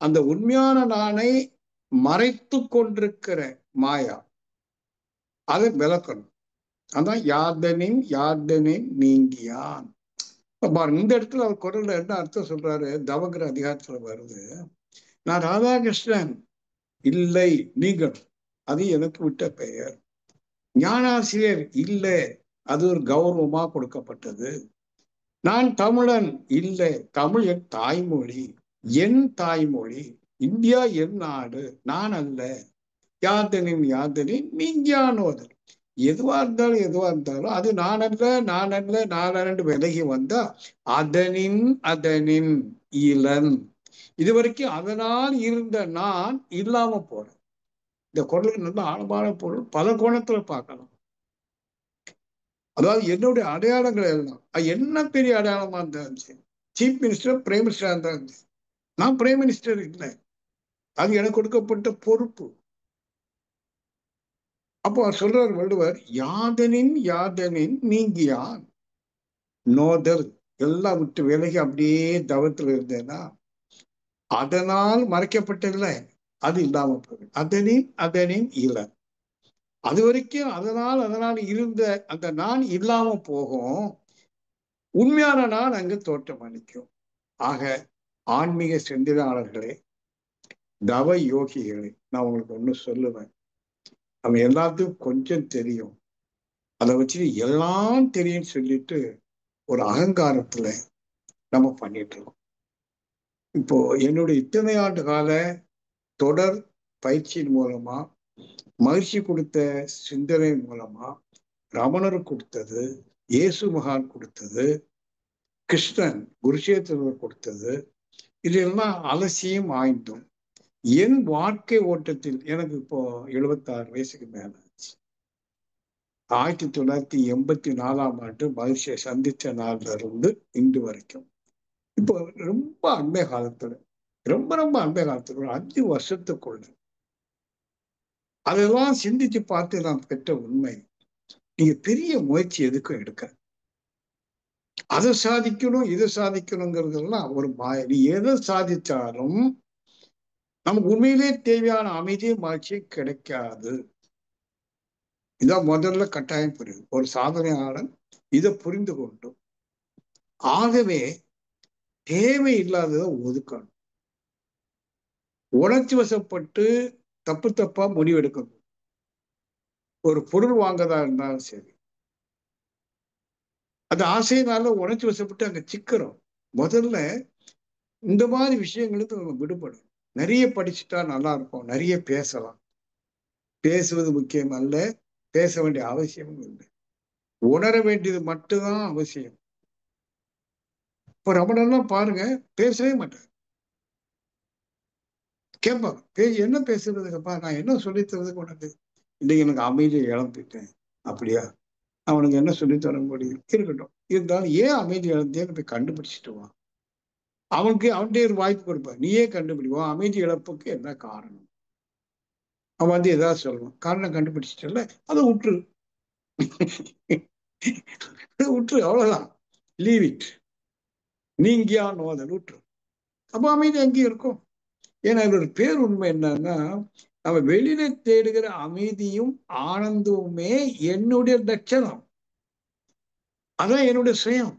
அந்த உண்மையான நானை மறைத்து கொண்டிருக்கிற மாயா, அதை விளக்கணும். அதான் யாதனின் யாதனின் நீங்கியான். பாருங்க, இந்த இடத்துல அவர் குரல்ல என்ன அர்த்தம் சொல்றாரு? தவங்கிற அதிகாரத்துல வருது, நான் ராதாகிருஷ்ணன் இல்லை, நீங்கள், அது எனக்கு விட்ட பெயர். ஞானாசிரியர் இல்லை, அது ஒரு கௌரவமா கொடுக்கப்பட்டது. நான் தமிழன் இல்லை, தமிழ் என் தாய்மொழி, என் தாய்மொழி. இந்தியா என் நாடு, நான் அல்ல. யாதனின் யாதனின் நீங்கியானோதல். எதுவா இருந்தாலும் அது நான் அல்ல, நான் அல்ல, நான் அல்ல விலகி வந்தா அதனின் அதனின் இளன். இதுவரைக்கும் அதனால் இருந்த நான் இல்லாம போறேன். இந்த குரலுக்கு நல்ல ஆழமான பொருள், பல கோணத்துல பார்க்கலாம். அதாவது என்னுடைய அடையாளங்கள் எல்லாம் என்ன பெரிய அடையாளமா இருந்தாச்சு, சீஃப் மினிஸ்டர், பிரைம் மினிஸ்டரா இருந்தாங்க. நான் பிரைம் மினிஸ்டர் இல்லை, அது எனக்கு கொடுக்கப்பட்ட பொறுப்பு. அப்போ அவர் சொல்றார் வள்ளுவர், யாதனின் யாதனின் நீங்கியான் நோதல். எல்லாம் விட்டு விலகி அப்படியே தவத்தில் இருந்தேன்னா அதனால் மறைக்கப்பட்டதில்லை, அது இல்லாம போகுது. அதனின் அதனின் இல்லை. அது வரைக்கும் அதனால் இருந்த அந்த நான் இல்லாம போகும். உண்மையான நான் அங்கு தோற்றம் அளிக்கும். ஆக ஆன்மீக சிந்தனையாளர்களே, தவ யோகிகளே, நான் உங்களுக்கு ஒண்ணு சொல்லுவேன். நம்ம எல்லாத்துக்கும் கொஞ்சம் தெரியும், அதை வச்சு எல்லாம் தெரியும் சொல்லிட்டு ஒரு அகங்காரத்துல நம்ம பண்ணிட்டு இருக்கோம். இப்போ என்னுடைய இத்தனை ஆண்டு கால தொடர் பயிற்சியின் மூலமா, மகிழ்ச்சி கொடுத்த சிந்தனை மூலமா, ரமணர் கொடுத்தது, இயேசு மகான் கொடுத்தது, கிருஷ்ணன் குருஷேத்திரர் கொடுத்தது, இதெல்லாம் அலசியும் ஆய்ந்தும் என் வாழ்க்கை ஓட்டத்தில் எனக்கு இப்போ 76 வயசுக்கு மேல ஆச்சு. 1984 மகிழ்ச்சியை சந்திச்ச நாள்ல இருந்து இன்று வரைக்கும், இப்போ ரொம்ப அண்மை காலத்துல, ரொம்ப அண்மை காலத்துல, ஒரு 5 வருஷத்துக்குள்ள அதெல்லாம் சிந்திச்சு பார்த்து நான் பெற்ற உண்மை, நீங்க பெரிய முயற்சி எதுக்கும் எடுக்க, அதை சாதிக்கணும் இதை சாதிக்கணுங்கிறதெல்லாம் ஒரு மாய. நீ எதை சாதிச்சாலும் நமக்கு உண்மையிலே தேவையான அமைதியும் மகிழ்ச்சியும் கிடைக்காது. இதான் முதல்ல கட்டாயம் புரியுது ஒரு சாதனையாளன் இதை புரிந்து கொண்டு. ஆகவே தேவையில்லாததை ஒதுக்கணும். உணர்ச்சி வசப்பட்டு தப்பா முடிவெடுக்கணும். ஒரு பொருள் வாங்கதா இருந்தாலும் சரி, அந்த ஆசையினால உணர்ச்சி வசப்பட்டு அங்க சிக்கிறோம். முதல்ல இந்த மாதிரி விஷயங்களுக்கு நம்ம விடுபடும். நிறைய படிச்சுட்டா நல்லா இருக்கும், நிறைய பேசலாம். பேசுவது முக்கியம் அல்ல, பேச வேண்டிய அவசியமும் இல்லை. உணர வேண்டியது மட்டும்தான் அவசியம். இப்ப ரமணன்லாம் பாருங்க, பேசவே மாட்டார். கேட்பாங்க, என்ன பேசுறதுங்கப்பா, நான் என்ன சொல்லித் தரதுக்கு உனக்கு? இன்னைக்கு எனக்கு அமைதியை இழந்துட்டேன். அப்படியா? அவனுக்கு என்ன சொல்லித் தர முடியும்? இருக்கட்டும். இருந்தாலும் ஏன் அமைதி இழந்தேன்னு போய் கண்டுபிடிச்சிட்டு வா. அவன்கிட்டயே ஒரு வாய்ப்பு கொடுப்பார். நீயே கண்டுபிடிவா அமைதி இழப்புக்கு என்ன காரணம். அவன் வந்து ஏதாவது சொல்லணும், காரணம் கண்டுபிடிச்சிட்டல, அதை விட்டுரு. விட்டுரு, அவ்வளவுதான். Leave it. நீங்கியா நோதல், விட்டுரு. அப்ப அமைதி அங்கேயும் இருக்கும். ஏன்னா இதோட பேர் உண்மை என்னன்னா, நம்ம வெளியில தேடுகிற அமைதியும் ஆனந்தமுமே என்னுடைய லட்சணம். அதான் என்னுடைய சுயம்.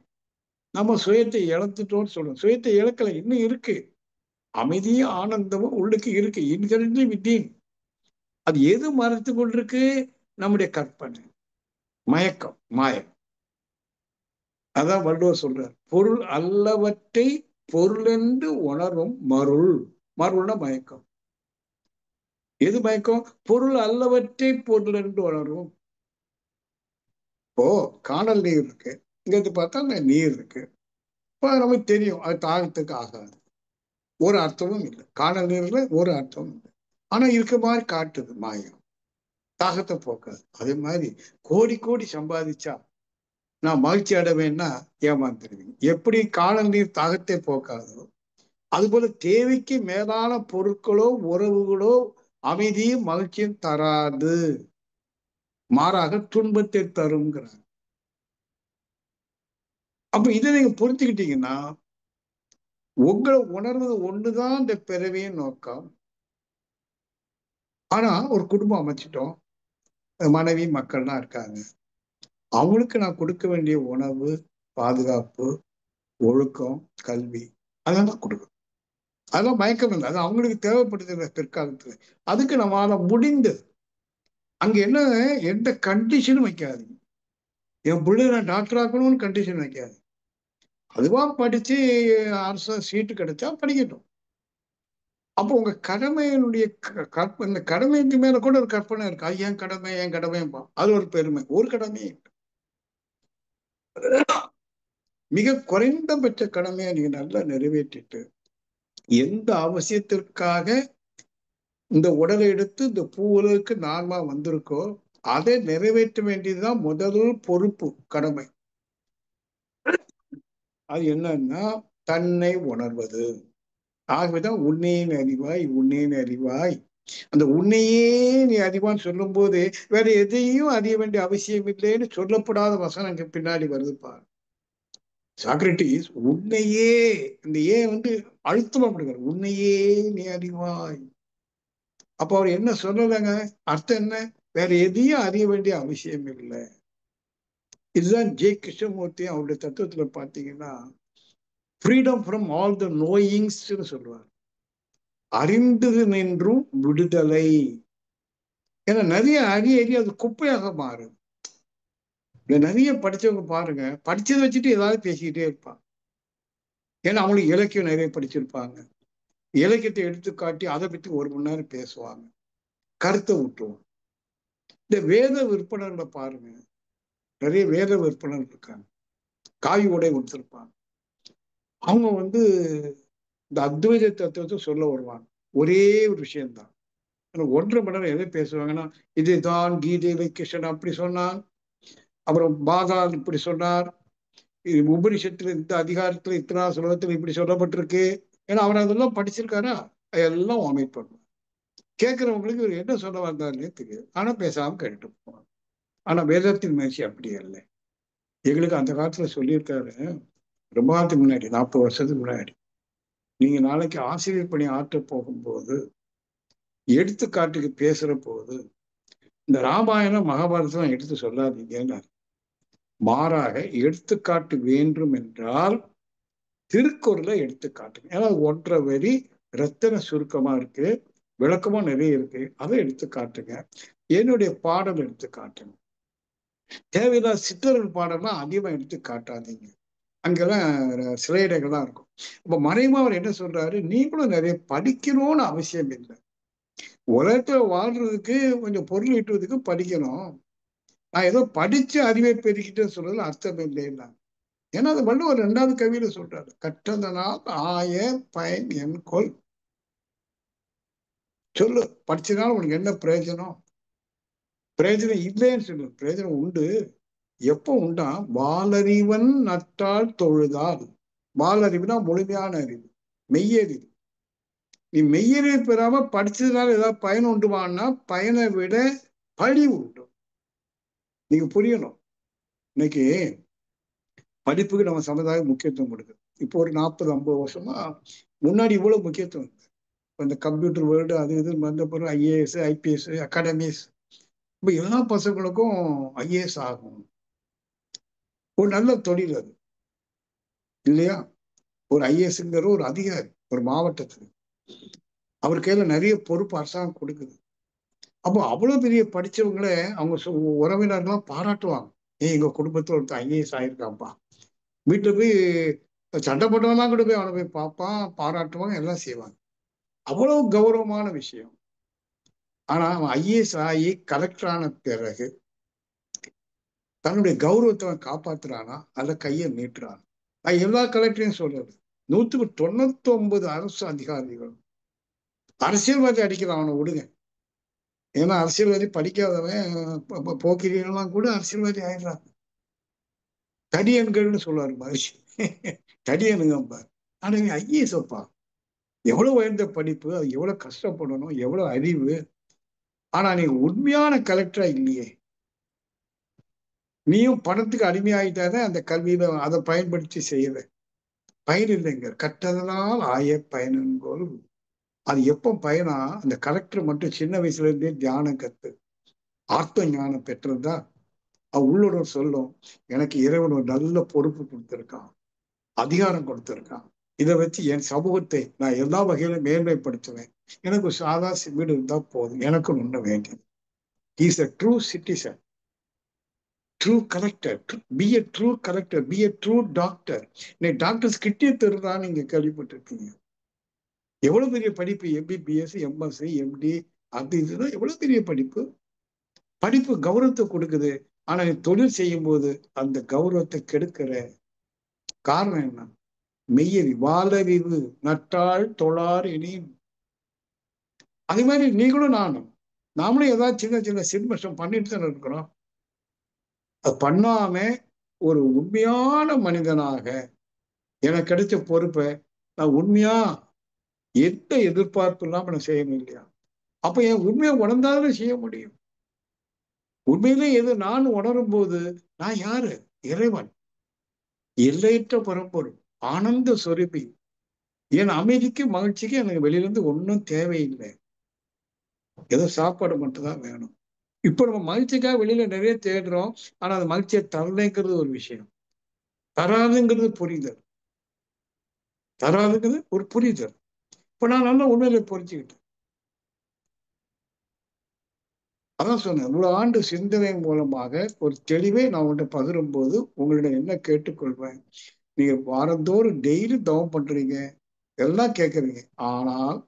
நம்ம சுயத்தை இழந்துட்டோம்னு சொல்றோம். சுயத்தை இழக்கல, இன்னும் இருக்கு. அமைதியும் ஆனந்தமும் உள்ளுக்கு இருக்கு, இன்ஹெரன்ட்லி வித்தின். அது எது மறைத்து கொண்டிருக்கு? நம்முடைய கற்பனை, மயக்கம், மாயம். அதான் வள்ளுவர் சொல்றார், பொருள் அல்லவற்றை பொருளென்று உணரும் மருள். மருள்னா மயக்கம். எது மயக்கம்? பொருள் அல்லவற்றை பொருள் என்று உணரும். இப்போ காணல் நீர் இருக்கு, இங்க இருந்து பார்த்தா அந்த நீர் இருக்கு. இப்போ நமக்கு தெரியும் அது தாகத்துக்கு ஆகாது, ஒரு அர்த்தமும் இல்லை. காணல் நீர்ல ஒரு அர்த்தமும் இல்லை. ஆனா இருக்க மாதிரி காட்டுது மாயம், தாகத்தை போக்காது. அதே மாதிரி கோடி கோடி சம்பாதிச்சா நான் மகிழ்ச்சி அடைவேன்னா ஏமாந்துருவீங்க. எப்படி காணல் நீர் தாகத்தை போக்காதோ, அதுபோல தேவைக்கு மேலான பொருட்களோ உறவுகளோ அமைதியும் மகிழ்ச்சியும் தராது, மாறாக துன்பத்தை தருங்கிறாங்க. அப்ப இதை நீங்க புரிஞ்சுக்கிட்டீங்கன்னா, உங்களை உணர்வது ஒண்ணுதான் இந்த பிறவியின் நோக்கம். ஆனா ஒரு குடும்பம் அமைச்சிட்டோம், மனைவி மக்கள்லாம் இருக்காங்க. அவங்களுக்கு நான் கொடுக்க வேண்டிய உணவு, பாதுகாப்பு, ஒழுக்கம், கல்வி, அதெல்லாம் கொடுக்கணும். அதெல்லாம் மயக்கம் இல்லை, அது அவங்களுக்கு தேவைப்படுது பிற்காலத்துல. அதுக்கு நம்மளால முடிந்தது. அங்க என்ன, எந்த கண்டிஷனும் வைக்காது. என் பிள்ளை நான் டாக்டர் ஆக்கணும்னு கண்டிஷன் வைக்காது. அதுவா படிச்சு அரசு சீட்டு கிடைச்சா படிக்கட்டும். அப்போ உங்க கடமையினுடைய இந்த கடமைக்கு மேல கூட ஒரு கற்பனை இருக்கு. அது என் கடமை, என் கடமைப்பா, அது ஒரு பெருமை. ஒரு கடமையே மிக குறைந்தபட்ச கடமையை நீங்க நல்லா நிறைவேற்றிட்டு, எந்த அவசியத்திற்காக இந்த உடலை எடுத்து இந்த பூவுலகுக்கு நான்மா வந்திருக்கோ அதை நிறைவேற்ற வேண்டியதுதான் முதல் பொறுப்பு, கடமை. அது என்னன்னா தன்னை உணர்வது. ஆகவேதான் உன்னையே அறிவாய், உன்னையே அறிவாய். அந்த உன்னையே நீ அறிவான்னு சொல்லும் போது வேற எதையும் அறிய வேண்டிய அவசியம் இல்லைன்னு சொல்லப்படாத வசனம் அங்க பின்னாடி வருதுப்பா. சாக்ரட்டிஸ் உன்னையே, இந்த ஏன் வந்து அழுத்தமா கொடுக்குற, உன்னையே நீ அறிவாய். அப்ப அவர் என்ன சொல்லலைங்க, அர்த்தம் என்ன? வேற எதையும் அறிய வேண்டிய அவசியம் இல்லை. இதுதான் ஜே கிருஷ்ணமூர்த்தி அவருடைய தத்துவத்துல பாத்தீங்கன்னா ஃப்ரீடம் ஃப்ரம் ஆல் த நோயிங்ஸ் சொல்லுவார். அறிந்தது நின்றும் விடுதலை. ஏன்னா நிறைய அறிய அது குப்பையாக மாறும். நிறைய படிச்சவங்க பாருங்க, படிச்சதை வச்சுட்டு ஏதாவது பேசிக்கிட்டே இருப்பாங்க. ஏன்னா அவங்களுக்கு இலக்கியம் நிறைய படிச்சிருப்பாங்க. இலக்கியத்தை எடுத்து காட்டி அதை பற்றி 1 மணி நேரம் பேசுவாங்க, கருத்தை விட்டுருவோம். இந்த வேத விற்பனர்களை பாருங்க, நிறைய வேத விற்பனர் இருக்காங்க, காவி உடை கொடுத்திருப்பாங்க. அவங்க வந்து இந்த அத்வைத தத்துவத்தை சொல்ல வருவாங்க. ஒரே ஒரு விஷயம்தான். 1.5 மணி நேரம் எதை பேசுவாங்கன்னா, இதுதான் கீதையில கிருஷ்ணன் அப்படி சொன்னான், அப்புறம் பாதால் இப்படி சொன்னார், உபனிஷத்துல இந்த அதிகாரத்துல இத்தனை ஸ்லோகத்துல இப்படி சொல்லப்பட்டிருக்கு. ஏன்னா அவர் அதெல்லாம் படிச்சிருக்காரா, எல்லாம் வாமிட் பண்ணுவார். கேட்கிறவங்களுக்கு இவர் என்ன சொல்ல வந்தாருன்னே தெரியாது. ஆனா பேசாம கேட்டு போவாங்க. ஆனா வேதத்தின் முயற்சி அப்படி அல்ல. எங்களுக்கு அந்த காலத்துல சொல்லியிருக்காரு, ரொம்ப காலத்துக்கு முன்னாடி, 40 வருஷத்துக்கு முன்னாடி, நீங்க நாளைக்கு ஆசிரியர் பணி ஆற்ற போகும்போது, எடுத்துக்காட்டுக்கு பேசுற போது இந்த ராமாயணம் மகாபாரதம் எடுத்து சொல்லாதீங்க. மாறாக எடுத்துக்காட்டு வேண்டும் என்றால் திருக்குறளை எடுத்துக்காட்டுங்க. ஏன்னா 1.5 வரி ரத்தன சுருக்கமா இருக்கு, விளக்கமா நிறைய இருக்கு. அதை எடுத்து காட்டுங்க. என்னுடைய பாடல் எடுத்து காட்டுங்க. தேவையில்லாத சித்தர்கள் பாடல்லாம் அதிகமா எடுத்து காட்டாதீங்க. அங்கெல்லாம் சிலையடைகள்லாம் இருக்கும். இப்ப மறைமுகமா அவர் என்ன சொல்றாரு, நீங்களும் நிறைய படிக்கணும்னு அவசியம் இல்லை. உலகத்துல வாழ்றதுக்கு கொஞ்சம் பொருள் ஈட்டுவதற்கு படிக்கணும். நான் ஏதோ படிச்சு அறிவை பெருக்கிட்டேன்னு சொல்றதுல அர்த்தம் இல்லைன்னா. ஏன்னா அது வள்ளுவர் 2வது கவியில சொல்றாரு, கற்றதனால் ஆய பயன் என் கொல். சொல்லு, படிச்சதுனால உனக்கு என்ன பிரயோஜனம்? பிரயோஜனம் இல்லைன்னு சொல்லு. பிரயோஜனம் உண்டு. எப்போ உண்டா? வாலறிவன் நட்டால் தொழுதால். வாலறிவுனா முழுமையான அறிவு, மெய்யறிவு. நீ மெய்யறிவு பெறாம படிச்சதுனால ஏதாவது பயன் உண்டுவான்னா பயனை விட பழி உண்டு. நீங்க புரியணும். இன்னைக்கு படிப்புக்கு நம்ம சமுதாயம் முக்கியத்துவம் கொடுக்குது. இப்போ ஒரு 40-50 வருஷமா முன்னாடி இவ்வளவு முக்கியத்துவம் இல்லை. இந்த கம்ப்யூட்டர் வேர்ல்டு அது இது வந்த பிறகு ஐஏஎஸ், ஐபிஎஸ், அகாடமிஸ், இப்ப எல்லா பசங்களுக்கும் ஐஏஎஸ் ஆகும். ஒரு நல்ல தொழில் அது இல்லையா? ஒரு ஐஏஎஸ்ங்கிற ஒரு அதிகாரி ஒரு மாவட்டத்துக்கு, அவர் கையில நிறைய பொறுப்பு அரசாங்கம் கொடுக்குது. அப்போ அவ்வளவு பெரிய படிச்சவங்கள அவங்க உறவினர்கள்லாம் பாராட்டுவாங்க. எங்க குடும்பத்துல ஒருத்தர் ஐஏஎஸ் ஆயிருக்காப்பா. வீட்டுல போய் சண்டை போட்டவெல்லாம் கூட போய் அவனை போய் பார்ப்பான், பாராட்டுவாங்க, எல்லாம் செய்வாங்க. அவ்வளவு கௌரவமான விஷயம். ஆனா அவன் ஐஏஎஸ் ஆகி கலெக்டர் ஆன பிறகு தன்னுடைய கௌரவத்தை அவன் காப்பாத்துறானா அல்ல கையை நீட்டுறான்? நான் எல்லா கலெக்டரையும் சொல்றது, 199 அரசு அதிகாரிகள் அரசியல்வாதி அடிக்கிறான், அவனை விடுங்க. ஏன்னா அரசியல்வாதி படிக்காதவன் போக்கிரியெல்லாம் கூட அரசியல்வாதி ஆயிடுறாங்க. தடியன்கள்னு சொல்லுவாரு மனுஷ. தடியனுங்க பாரு. ஆனா ஐஏஎஸ் அப்பா, எவ்வளவு உயர்ந்த படிப்பு, அது எவ்வளவு கஷ்டப்படணும், எவ்வளவு அறிவு. ஆனா நீங்க உண்மையான கலெக்டரா இல்லையே. நீயும் பணத்துக்கு அடிமையாயிட்டாத அந்த கல்வியில அதை பயன்படுத்தி செய்யற பயன் இல்லைங்க. கற்றதனால் ஆய பயனன்கோல். அது எப்போ பயனா? அந்த கலெக்டர் மட்டும் சின்ன வயசுல இருந்தே தியானம் கத்து ஆத்ம ஞானம் பெற்றிருந்தா உள்ளுடன் சொல்லும், எனக்கு இறைவன் ஒரு நல்ல பொறுப்பு கொடுத்திருக்கான், அதிகாரம் கொடுத்திருக்கான், இதை வச்சு என் சமூகத்தை நான் எல்லா வகையிலும் மேன்மைப்படுத்துவேன். எனக்கு ஒரு சாதா வீடு இருந்தா போதும், எனக்கு ஒண்ணு வேண்டியது. Is a true citizen, true collector, be a true collector, be a true doctor. இன்னைக்கு டாக்டர்ஸ் கிட்டே தருதான் நீங்க கேள்விப்பட்டிருக்கீங்க. எவ்வளவு பெரிய படிப்பு, எம்பிபிஎஸ், எம்எஸ்சி, எம்டி, அது இதுதான் எவ்வளவு பெரிய படிப்பு. படிப்பு கௌரவத்தை கொடுக்குது. ஆனா நீ தொழில் செய்யும் போது அந்த கௌரவத்தை கெடுக்கிற காரணம் என்ன? மெய்யறி வாலறிவு நட்டால் தொழார் இனி. அதே மாதிரி நீங்களும் நாமளும் ஏதாவது சின்ன சின்ன சின்மஷம் பண்ணிட்டு தானே இருக்கிறோம். அது பண்ணாம ஒரு உண்மையான மனிதனாக எனக்கு கிடைச்ச பொறுப்பை நான் உண்மையா எந்த எதிர்பார்ப்பு இல்லாம நான் செய்யணும் இல்லையா? அப்ப என் உண்மையை உணர்ந்தாலும் செய்ய முடியும். உண்மையிலே எது நான் உணரும் போது நான் யாரு? இறைவன், எல்லையற்ற பரம்பொருள், ஆனந்த சொருபி. என் அமைதிக்கு மகிழ்ச்சிக்கு எனக்கு வெளியில இருந்து ஒன்றும் தேவையில்லை. ஏதோ சாப்பாடு மட்டும்தான் வேணும். இப்ப நம்ம மகிழ்ச்சிக்காக வெளியில நிறைய தேடுறோம். ஆனா அந்த மகிழ்ச்சியை தரலைங்கிறது ஒரு விஷயம், தராதுங்கிறது புரிதல், தராதுங்கிறது ஒரு புரிதல். இப்ப நான் நல்லா உண்மையில புரிஞ்சுக்கிட்டேன். அதான் சொன்னேன், இவ்வளவு ஆண்டு சிந்தனை மூலமாக ஒரு தெளிவை நான் உங்கள்கிட்ட பகிரும் போது உங்களிடம் என்ன கேட்டுக்கொள்வேன், நீங்க வாரந்தோறும் டெய்லி தவம் பண்றீங்க, எல்லாம் கேட்கறீங்க, ஆனால்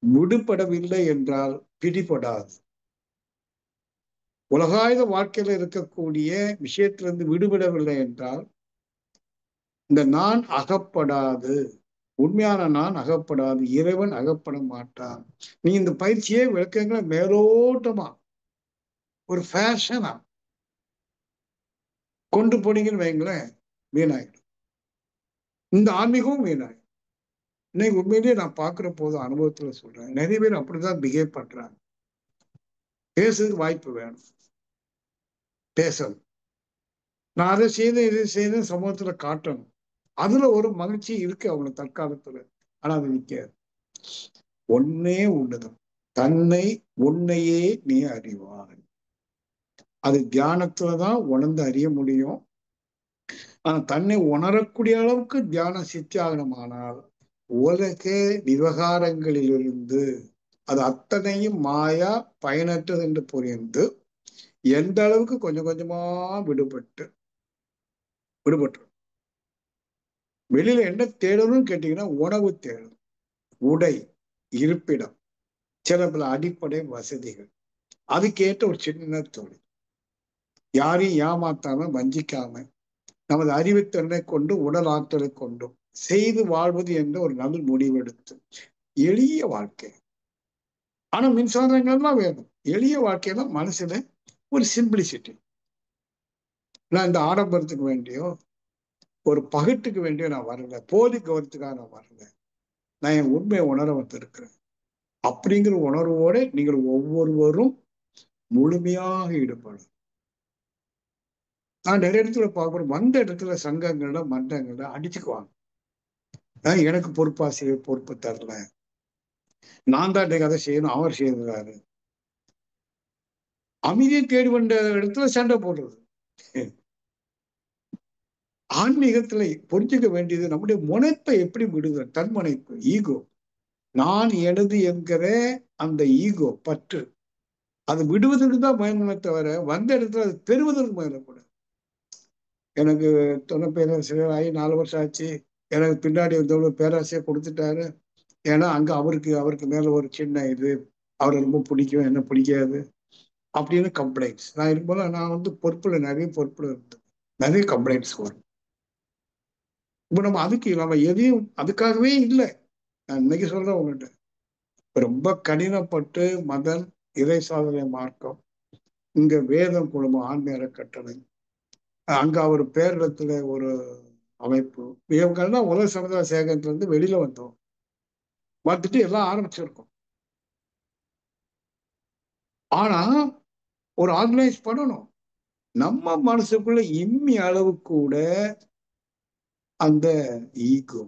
விடுபடவில்லை என்றால் பிடிபடாது. உலகாயுத வாழ்க்கையில இருக்கக்கூடிய விஷயத்திலிருந்து விடுபடவில்லை என்றால் இந்த நான் அகப்படாது. உண்மையான நான் அகப்படாது, இறைவன் அகப்பட மாட்டான். நீ இந்த பயிற்சியே விளக்கங்களை மேலோட்டமா ஒரு ஃபேஷனா கொண்டு போனீங்கன்னு வைங்களேன், வீணாயிடும். இந்த ஆன்மீகமும் வீணாயிடும். இன்னைக்கு உண்மையிலேயே நான் பார்க்கிற போது அனுபவத்துல சொல்றேன், நிறைய பேர் அப்படிதான் பிஹேவ் பண்றாங்க. பேசுறதுக்கு வாய்ப்பு வேணும், பேசணும். நான் அதை செய்தேன் இதை செய்தேன் சமூகத்துல காட்டணும். அதுல ஒரு மகிழ்ச்சி இருக்கு அவங்களுக்கு தற்காலத்துல. ஆனா அது நிக்காது. ஒன்னே ஒண்ணுதான், தன்னை உன்னையே நீ அறிவாய். அது தியானத்துலதான் உணர்ந்து அறிய முடியும். ஆனா தன்னை உணரக்கூடிய அளவுக்கு தியானம் சித்தி ஆகணுமானால் உலக விவகாரங்களிலிருந்து அது அத்தனையும் மாயா, பயனற்றது என்று புரிந்து எந்த அளவுக்கு கொஞ்சம் கொஞ்சமா விடுபட்டு வெளியில என்ன தேடணும்னு கேட்டீங்கன்னா, உணவு தேடணும், உடை, இருப்பிடம், சில பல அடிப்படை வசதிகள், அதுக்கேற்ற ஒரு சின்ன தொழில், யாரையும் ஏமாத்தாம வஞ்சிக்காம நமது அறிவுத்திறனை கொண்டு உடல் ஆற்றலை கொண்டும் செய்து வாழ்வது என்ற ஒரு நல்ல முடிவெடுத்து எளிய வாழ்க்கை. ஆனா மின்சாதனங்கள்லாம் வேணும். எளிய வாழ்க்கையில மனசுல ஒரு சிம்பிளிசிட்டி. நான் இந்த ஆடம்பரத்துக்கு வேண்டியோ ஒரு பகட்டுக்கு வேண்டியோ நான் வரல, போலி கௌரவத்துக்காக நான் வரல, நான் என் உண்மையை உணர வந்திருக்கிறேன் அப்படிங்கிற உணர்வோட நீங்கள் ஒவ்வொருவரும் முழுமையாக ஈடுபடும். நான் நிறைய இடத்துல பார்க்கணும், வந்த இடத்துல சங்கங்கள்ல மன்றங்கள்ல அடிச்சுக்குவாங்க. எனக்கு பொறுப்பாசிரியர் பொறுப்பு தரல, நான் தான் இன்னைக்கு அதை செய்யணும், அவர் செய்கிறாரு. அமைதியை தேடி வந்த இடத்துல சண்டை போடுறது. ஆன்மீகத்துல புரிஞ்சுக்க வேண்டியது நம்முடைய முனைப்பை எப்படி விடுது, தன்முனைப்பு, ஈகோ, நான் எனது என்கிற அந்த ஈகோ பற்று, அது விடுவதற்கு தான் முயலணுமே தவிர வந்த இடத்துல அது பெறுவதற்கு முயலக்கூடாது. எனக்கு துணை பேராசிரியர் ஆகி 4 வருஷம் ஆச்சு, எனக்கு பின்னாடி வந்தவங்க பேராசிரியர் கொடுத்துட்டாரு, ஏன்னா அங்க அவருக்கு மேல ஒரு சின்ன இது, அவரை ரொம்ப பிடிக்கும், என்ன பிடிக்காது அப்படின்னு கம்ப்ளைண்ட்ஸ். நான் இருக்கும்போது நான் பொறுப்புல நிறைய பொறுப்புல இருந்தேன், நிறைய கம்ப்ளைண்ட்ஸ் வரும். இப்ப நம்ம எதையும் அதுக்காகவே இல்லை. நான் இன்னைக்கு சொல்றேன் உங்கள்கிட்ட, ரொம்ப கடினப்பட்டு மதன், இறை சாதனை மார்க்கம், இங்க வேதம் குழுமம், ஆன்மீக கட்டளை, அங்க அவர் பேரிடத்துல ஒரு அமைப்பு, இவங்கெல்லாம் உலக சமுதாய சேகரத்துல இருந்து வெளியில வந்தோம், வந்துட்டு எல்லாம் ஆரம்பிச்சிருக்கோம். ஆனா ஒரு ஆர்கனைஸ் பண்ணணும். நம்ம மனசுக்குள்ள இம்மி அளவு கூட அந்த ஈகோ,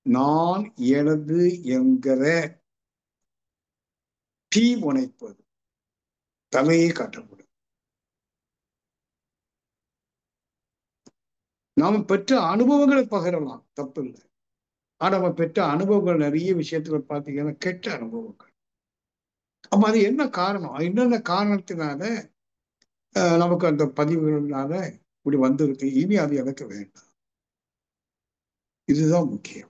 நான் எனது என்கிற தீ முனைப்பது தலையை காட்டக்கூடாது. நாம பெற்ற அனுபவங்களை பகிரலாம், தப்பு இல்லை. ஆனா நம்ம பெற்ற அனுபவங்கள் நிறைய விஷயத்துல பாத்தீங்கன்னா கெட்ட அனுபவங்கள். அப்ப அது என்ன காரணம், என்னென்ன காரணத்தினால நமக்கு அந்த பதிவுகள்னால இப்படி வந்திருக்கு, இனி அது எனக்கு வேண்டாம். இதுதான் முக்கியம்.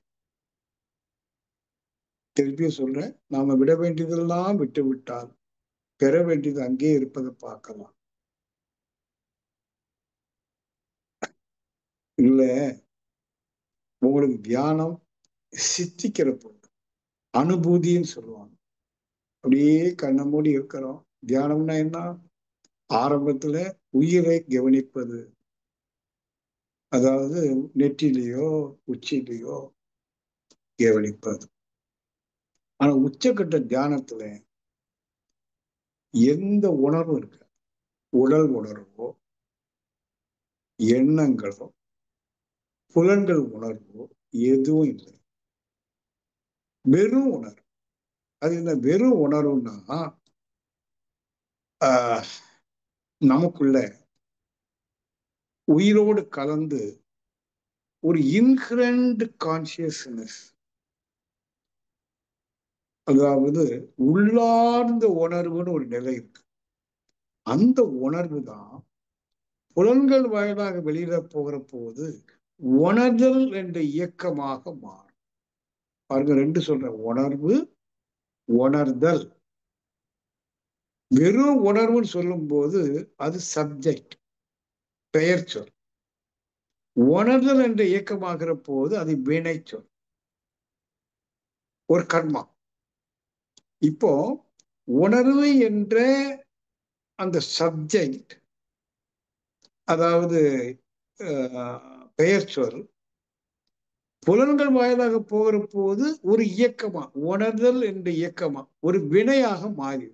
திருப்பியும் சொல்றேன், நாம விட வேண்டியதெல்லாம் விட்டு விட்டால் பெற வேண்டியது அங்கே இருப்பதை பார்க்கலாம். இல்ல, உங்களுக்கு தியானம் சித்திக்கிற பொழுது அனுபூதின்னு சொல்லுவாங்க. அப்படியே கண்ணை மூடி இருக்கிறோம். தியானம்னா என்ன? ஆரம்பத்துல உயிரை கவனிப்பது, அதாவது நெற்றிலேயோ உச்சிலேயோ கவனிப்பது. ஆனா உச்சக்கட்ட தியானத்துல எந்த உணர்வும் இருக்கு, உடல் உணர்வோ எண்ணங்களோ புலன்கள் உணர்வோ எதுவும் இல்லை, வெறும் உணர்வு. அது என்ன வெறும் உணர்வுன்னா, நமக்குள்ள உயிரோடு கலந்து ஒரு இன்ஹரண்ட் கான்சியஸ்னஸ், அதாவது உள்ளார்ந்த உணர்வுன்னு ஒரு நிலை இருக்கு. அந்த உணர்வு தான் புலன்கள் வாயிலாக வெளியில போகிற போது உணர்தல் என்ற இயக்கமாக மாறும். பாருங்க, ரெண்டு சொல்றேன், உணர்வு, உணர்தல். வெறும் உணர்வுன்னு சொல்லும் போது அது சப்ஜெக்ட், பெயர் சொல். உணர்தல் என்ற இயக்கமாகிற போது அது வினை சொல், ஒரு கர்மா. இப்போ உணர்வு என்ற அந்த சப்ஜெக்ட், அதாவது பெயர் சொல் புலன்கள் வாயிலாக போகிற போது ஒரு இயக்கமா, உணர்தல் என்ற இயக்கமா ஒரு வினையாக மாறி.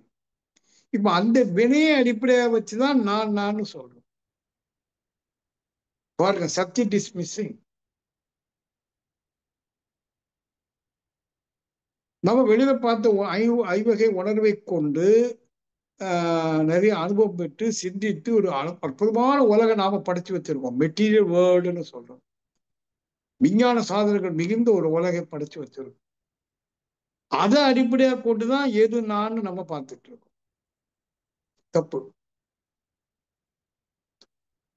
இப்ப அந்த வினையை அடிப்படையாக வச்சுதான் நான் சொல்றேன். பாருங்க, சப்ஜெக்ட் இஸ் மிஸ்ஸிங். நம்ம வெளியில பார்த்த ஐவகை உணர்வை கொண்டு நிறைய அனுபவம் பெற்று சிந்தித்து ஒரு அற்புதமான உலக நாம படைச்சு வச்சிருக்கோம். மெட்டீரியல் வேர்ல்டுன்னு சொல்றோம். விஞ்ஞான சாதனைகள் மிகுந்த ஒரு உலகை படைச்சு வச்சிருக்கோம். அதை அடிப்படையா கொண்டுதான் எது நான் நம்ம பார்த்துட்டு இருக்கோம். தப்பு.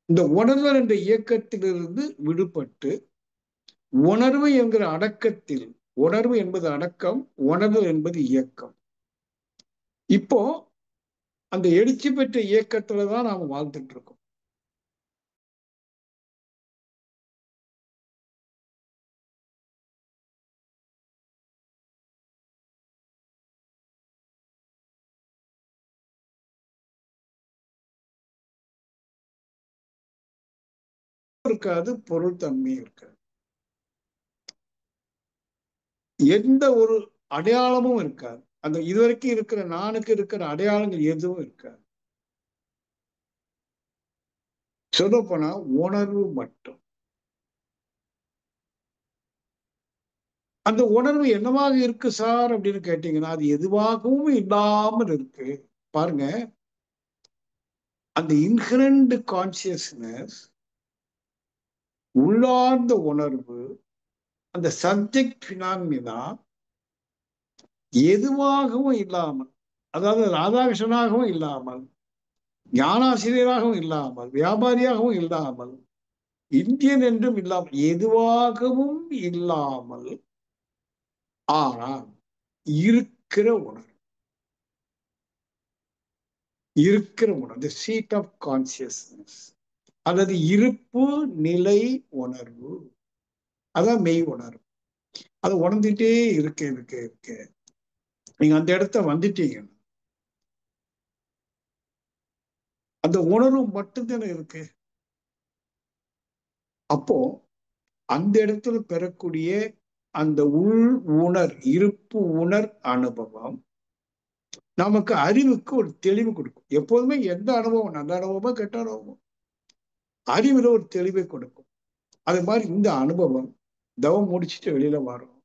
இந்த உணர்தல் என்ற இயக்கத்திலிருந்து விடுபட்டு உணர்வு என்கிற அடக்கத்தில், உணர்வு என்பது அடக்கம், உணர்தல் என்பது இயக்கம். இப்போ அந்த எழுச்சி பெற்ற இயக்கத்துலதான் நாம வாழ்ந்துட்டு இருக்கோம். இருக்காது, பொருள் தன்மை இருக்காது, எந்த ஒரு அடையாளமும் இருக்காது. அந்த இதுவரைக்கும் இருக்கிற நானுக்கு இருக்கிற அடையாளங்கள் எதுவும் இருக்காது. சொல்ல போனா உணர்வு மட்டும். அந்த உணர்வு என்னவாக இருக்கு சார் அப்படின்னு கேட்டீங்கன்னா, அது எதுவாகவும் இல்லாமல் இருக்கு. பாருங்க, அந்த இன்ஹரண்ட் கான்சியஸ்னஸ், உள்ளார்ந்த உணர்வு, அந்த சப்ஜெக்ட் பினாமினா எதுவாகவும் இல்லாமல், அதாவது ராதாகிருஷ்ணனாகவும் இல்லாமல், ஞானாசிரியராகவும் இல்லாமல், வியாபாரியாகவும் இல்லாமல், இந்தியன் என்றும் இல்லாமல், எதுவாகவும் இல்லாமல், ஆனால் இருக்கிற உணர்வு, இருக்கிற உணர்வு, சீட் ஆஃப் கான்சியஸ்னஸ் அல்லது இருப்பு நிலை உணர்வு, அதான் மெய் உணர்வு. அதை உணர்ந்துட்டே இருக்க நீங்க அந்த இடத்த வந்துட்டீங்க, அந்த உணர்வு மட்டும்தானே இருக்கு. அப்போ அந்த இடத்துல பெறக்கூடிய அந்த உள் உணர், இருப்பு உணர் அனுபவம் நமக்கு அறிவுக்கு ஒரு தெளிவு கொடுக்கும். எப்போதுமே எந்த அனுபவம், நல்ல அனுபவமோ கெட்ட அனுபவமோ, அறிவுல ஒரு தெளிவை கொடுக்கும். அது மாதிரி இந்த அனுபவம் தவம் முடிச்சுட்டு வெளியில வரும்,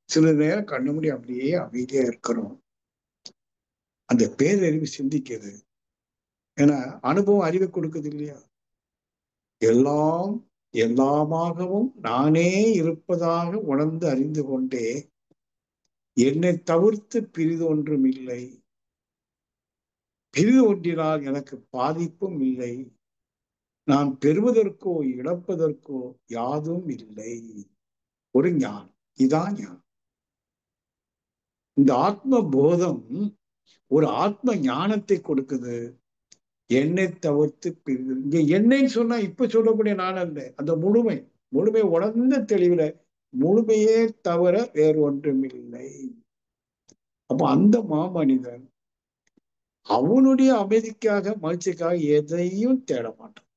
சில நேரம் கண்ணு மூடி அப்படியே அமைதியா இருக்கிறோம். அந்த பேரறிவு சிந்திக்குது. ஏன்னா அனுபவம் அறிவை கொடுக்குது இல்லையா. எல்லாம் எல்லாமாகவும் நானே இருப்பதாக உணர்ந்து அறிந்து கொண்டே என்னை தவிர்த்து பிரிது ஒன்றும் இல்லை, பிரிது ஒன்றினால் எனக்கு பாதிப்பும் இல்லை, நான் பெறுவதற்கோ இழப்பதற்கோ யாதும் இல்லை. ஒரு ஞானம், இதான் ஞானம். இந்த ஆத்ம போதம் ஒரு ஆத்ம ஞானத்தை கொடுக்குது. என்னை தவிர்த்து பிரிது, இங்க என்னைன்னு சொன்னா இப்ப சொல்லக்கூடிய நான் அல்ல, அந்த முழுமை, முழுமை உணர்ந்த தெளிவுல முழுமையே தவிர வேறு ஒன்றும் இல்லை. அப்ப அந்த மாமனிதன் அவனுடைய அமைதிக்காக மகிழ்ச்சிக்காக எதையும் தேட மாட்டான்.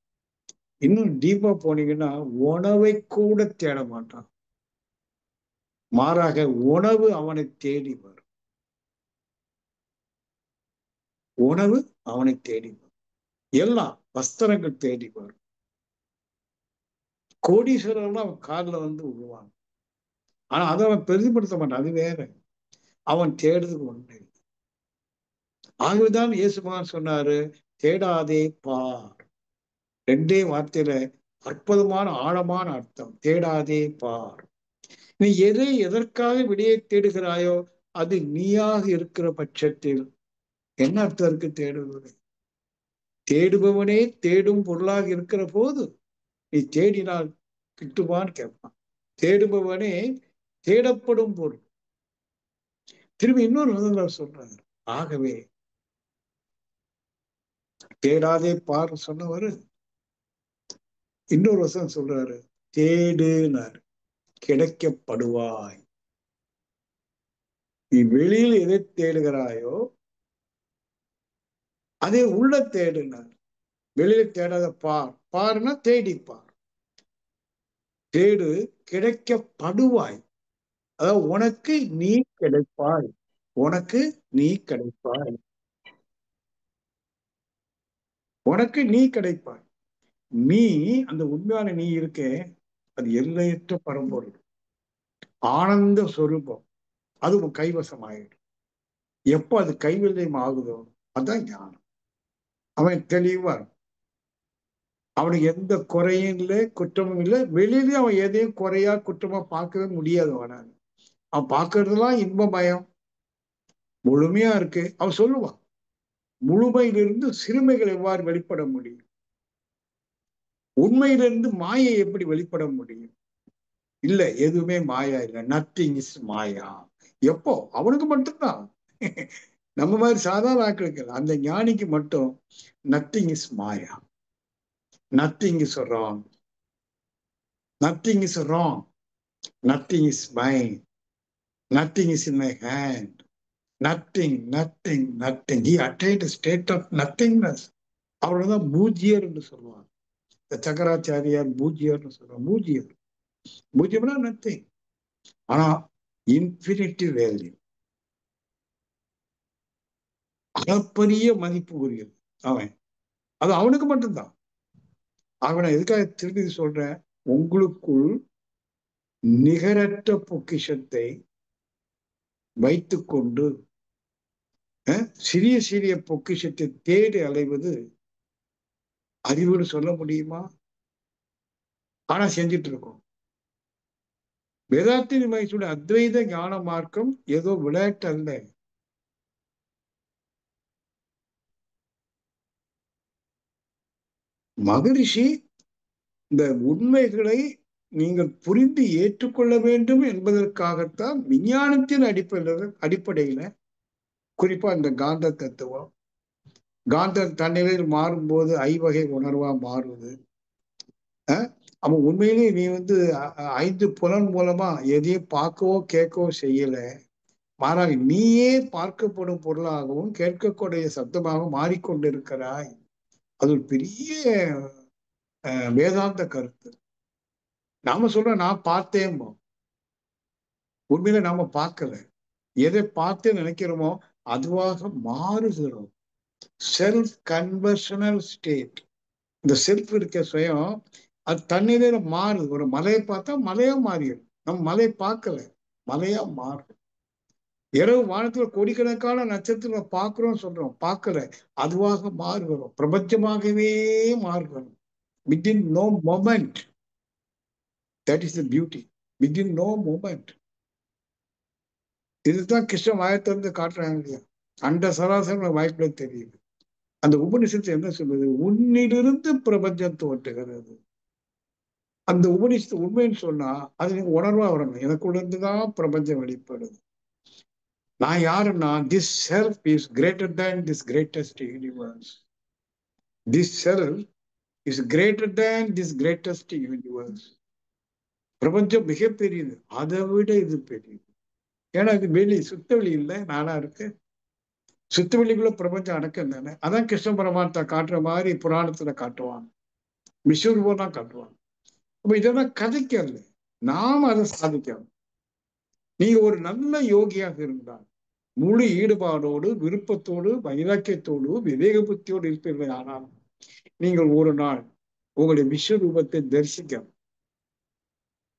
இன்னும் டீப்பா போனீங்கன்னா உணவை கூட தேட மாட்டான். மாறாக உணவு அவனை தேடி வரும். உணவு அவனை தேடி வரும். எல்லாம் வஸ்திரங்கள் தேடி வரும். கோடீஸ்வரர்லாம் அவன் காலில் வந்து விழுவான். ஆனா அதை அவன் பெரிதுபடுத்த மாட்டான், அது வேற. அவன் தேடுறது ஒண்ணு. ஆகவேதான் இயேசுமான் சொன்னாரு, தேடாதே பார். ரெண்டே வார்த்தையில அற்புதமான ஆழமான அர்த்தம், தேடாதே பார். நீ எதை எதற்காக விடையை தேடுகிறாயோ அது நீயாக இருக்கிற பட்சத்தில் என்ன அர்த்தம் இருக்கு தேடுவது? தேடுபவனே தேடும் பொருளாக இருக்கிற போது நீ தேடினால் கிட்டுமான்னு கேட்பான். தேடுபவனே தேடப்படும் பொருள். திரும்பி இன்னொரு விதத்தில் சொல்றாரு. ஆகவே தேடாதே பார் சொன்னவர் இன்னொரு வசனம் சொல்றாரு, தேடுனார் கிடைக்கப்படுவாய். நீ வெளியில் எதை தேடுகிறாயோ அதை உள்ள தேடுனார். வெளியில தேடாத பார், பாருன்னா தேடிப்பார். தேடு கிடைக்கப்படுவாய், அதாவது உனக்கு நீ கிடைப்பாய், உனக்கு நீ கிடைப்பாய், உனக்கு நீ கிடைப்பாய். நீ அந்த உண்மையான நீ இருக்கே, அது எல்லையற்ற பரம்பொருள், ஆனந்த சொரூபம். அது உன் கைவசம் ஆயிடும். எப்ப அது கைவல்யம் ஆகுதோ அதான் ஞானம். அவன் தெளிவா, அவனுக்கு எந்த குறையும் இல்லை, குற்றமும் இல்லை. வெளியிலேயே அவன் எதையும் குறையா குற்றமா பார்க்கவே முடியாது அவனால. அவன் பார்க்கறதெல்லாம் இன்பமயம் முழுமையா இருக்கு. அவன் சொல்லுவான், முழுமையிலிருந்து சிறுமைகள் எவ்வாறு வெளிப்பட முடியும், உண்மையிலிருந்து மாயை எப்படி வெளிப்பட முடியும்? இல்ல, எதுவுமே மாயா இல்லை, நத்திங் இஸ் மாயா. எப்போ? அவனுக்கு மட்டும்தான். நம்ம மாதிரி சாதாரண ஆட்களுக்கு இல்லை, அந்த ஞானிக்கு மட்டும் nothing is maya, nothing is wrong, nothing is wrong, nothing is mind, nothing is in my hand, nothing nothing nothing. He attained state of nothingness. அவர்தான் பூஜ்யர் என்று சொல்லுவாங்க. இந்த சக்கராச்சாரியார் பூஜ்யர்னு சொல்லுவாங்க. பூஜ்யர், பூஜ்யம்னா நத்திங். ஆனா இன்ஃபினிட்டி வேல்யூ, அளப்பரிய மதிப்பு உரியது அவன். அது அவனுக்கு மட்டும்தான். அவனை எதுக்காக திருப்பி சொல்றேன், உங்களுக்குள் நிகரற்ற பொக்கிஷத்தை வைத்துக்கொண்டு சிறிய சிறிய பொக்கிஷத்தை தேடி அலைவது அறிவுன்னு சொல்ல முடியுமா? ஆனா செஞ்சுட்டு இருக்கோம். வேதாந்தி மகேஷோட அத்வைத ஞான மார்க்கம் ஏதோ விளையாட்டு அல்ல. மகரிஷி இந்த உண்மைகளை நீங்கள் புரிந்து ஏற்றுக்கொள்ள வேண்டும் என்பதற்காகத்தான் விஞ்ஞானத்தின் அடிப்படையில குறிப்பா இந்த காந்த தத்துவம், காந்தம் தன்னிலையில் மாறும்போது ஐவகை உணர்வா மாறுவது. அப்ப உண்மையிலேயே நீ 5 புலன் மூலமா எதையும் பார்க்கவோ கேட்கவோ செய்யல, மாறாக நீயே பார்க்கப்படும் பொருளாகவும் கேட்கக்கூடிய சப்தமாகவும் மாறிக்கொண்டிருக்கிறாய். அது ஒரு பெரிய வேதாந்த கருத்து. நாம சொல்றோம் நான் பார்த்தேன், உண்மையில நாம பார்க்கல. எதை பார்த்து நினைக்கிறோமோ அதுவாக மாறுகிறோம். Self conversional state. இந்த செல்ஃப் இருக்க சுயம் அது தண்ணீர மாறுது. ஒரு மலையை பார்த்தா மலையா மாறிடும். நம்ம மலையை பார்க்கல, மலையா மாறும். இரவு வானத்துல கோடிக்கணக்கான நட்சத்திரம் பார்க்கிறோம் சொல்றோம், பார்க்கல, அதுவாக மாறுகிறோம். பிரபஞ்சமாகவே மாறுகிறோம். Within no moment. That is the beauty. Within no moment. இதுதான் கிருஷ்ண வாயத்திலிருந்து காட்டுறாங்க இல்லையா? அண்ட சராசரி வாய்ப்புல தெரியுது. அந்த உபநிஷத்து என்ன சொல்லுது? உன்னிலிருந்து பிரபஞ்சம் தோன்றுகிறது. அந்த உபநிஷத்து உண்மைன்னு சொன்னா அது நீங்க உணர்வா வரணும். எனக்குள்ள இருந்துதான் பிரபஞ்சம் வெளிப்படுது. நான் யாருன்னா, this self is greater than this greatest universe. This self is greater than this greatest universe. பிரபஞ்சம் மிகப்பெரியது, அதை விட இது பெரியது. ஏன்னா இது வெளி சுத்த வெளி இல்லை, நானா இருக்கு. சுத்த வெளிக்குள்ள பிரபஞ்சம் அடக்கம் தானே. அதான் கிருஷ்ண பரமாத்மா காட்டுற மாதிரி புராணத்துல காட்டுவாங்க, விஸ்வரூபம் தான் காட்டுவாங்க. அப்ப இதெல்லாம் கதைக்கல, நாம அதை சாதிக்கணும். நீங்க ஒரு நல்ல யோகியாக இருந்தால் முழு ஈடுபாடோடு விருப்பத்தோடு வைராக்கியத்தோடு விவேக புத்தியோடு இருப்பீர்கள். ஆனால் நீங்கள் ஒரு நாள் உங்களுடைய விஸ்வரூபத்தை தரிசிக்கணும்.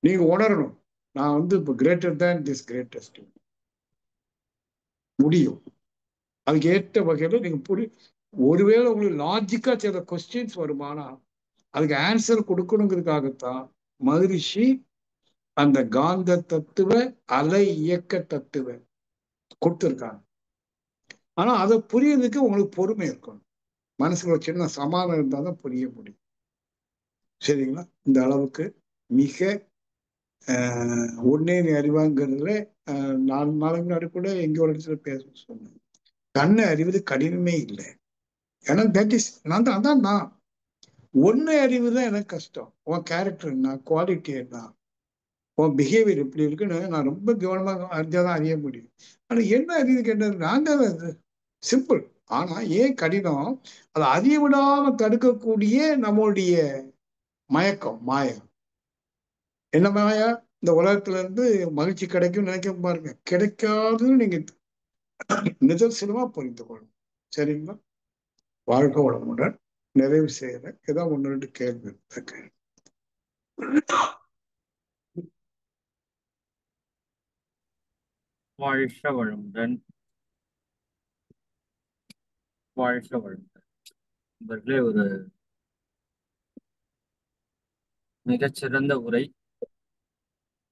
நீங்க உணரணும், நான் இப்ப கிரேட்டர் தேன் திஸ் கிரேட்டஸ்ட். முடியும். அதுக்கு ஏற்ற வகையில நீங்க ஒருவேளை உங்களுக்கு லாஜிக்கா சில கொஸ்டின்ஸ் வருமானா அதுக்கு ஆன்சர் கொடுக்கணுங்கிறதுக்காகத்தான் மகரிஷி அந்த காந்த தத்துவ அலை இயக்க தத்துவ கொடுத்துருக்காங்க. ஆனா அதை புரியறதுக்கு உங்களுக்கு பொறுமை இருக்கணும். மனசுல ஒரு சின்ன சமாதானம் இருந்தால் தான் புரிய முடியும். சரிங்களா? இந்த அளவுக்கு மிக ஒன்னே அறிவாங்கிறதுல 4 நாளைக்கு முன்னாடி கூட எங்க ஒரு இடத்துல பேச சொன்னேன். கண்ணை அறிவது கடினமே இல்லை. ஏன்னா தட் இஸ் அதான் நான் ஒன்னு அறிவுதான் எனக்கு கஷ்டம். உன் கேரக்டர் என்ன, குவாலிட்டி என்ன, உன் பிஹேவியர் எப்படி இருக்குன்னு நான் ரொம்ப கவனமாக அறிஞ்சாதான் அறிய முடியும். ஆனா என்ன அறிவு கேட்டது, நான் தான் அது சிம்பிள். ஆனா ஏன் கடினம்? அதை அறிய விடாம தடுக்கக்கூடிய நம்மளுடைய மயக்கம், மாயம். என்ன மாயா? இந்த உலகத்துல இருந்து மகிழ்ச்சி கிடைக்கும் நினைக்க பாருங்க, கிடைக்காதுன்னு நீங்க நிதர்சனமா புரிந்து கொள்ளும். சரிங்களா? வாழ்க வளமுடன். நிறைவு செய்யறேன். ஏதாவது 1-2 கேள்வி இருக்கு. வாழ்க வளமுடன். வாழ்க வளமுடன். நண்பர்களே, ஒரு மிகச்சிறந்த உரை,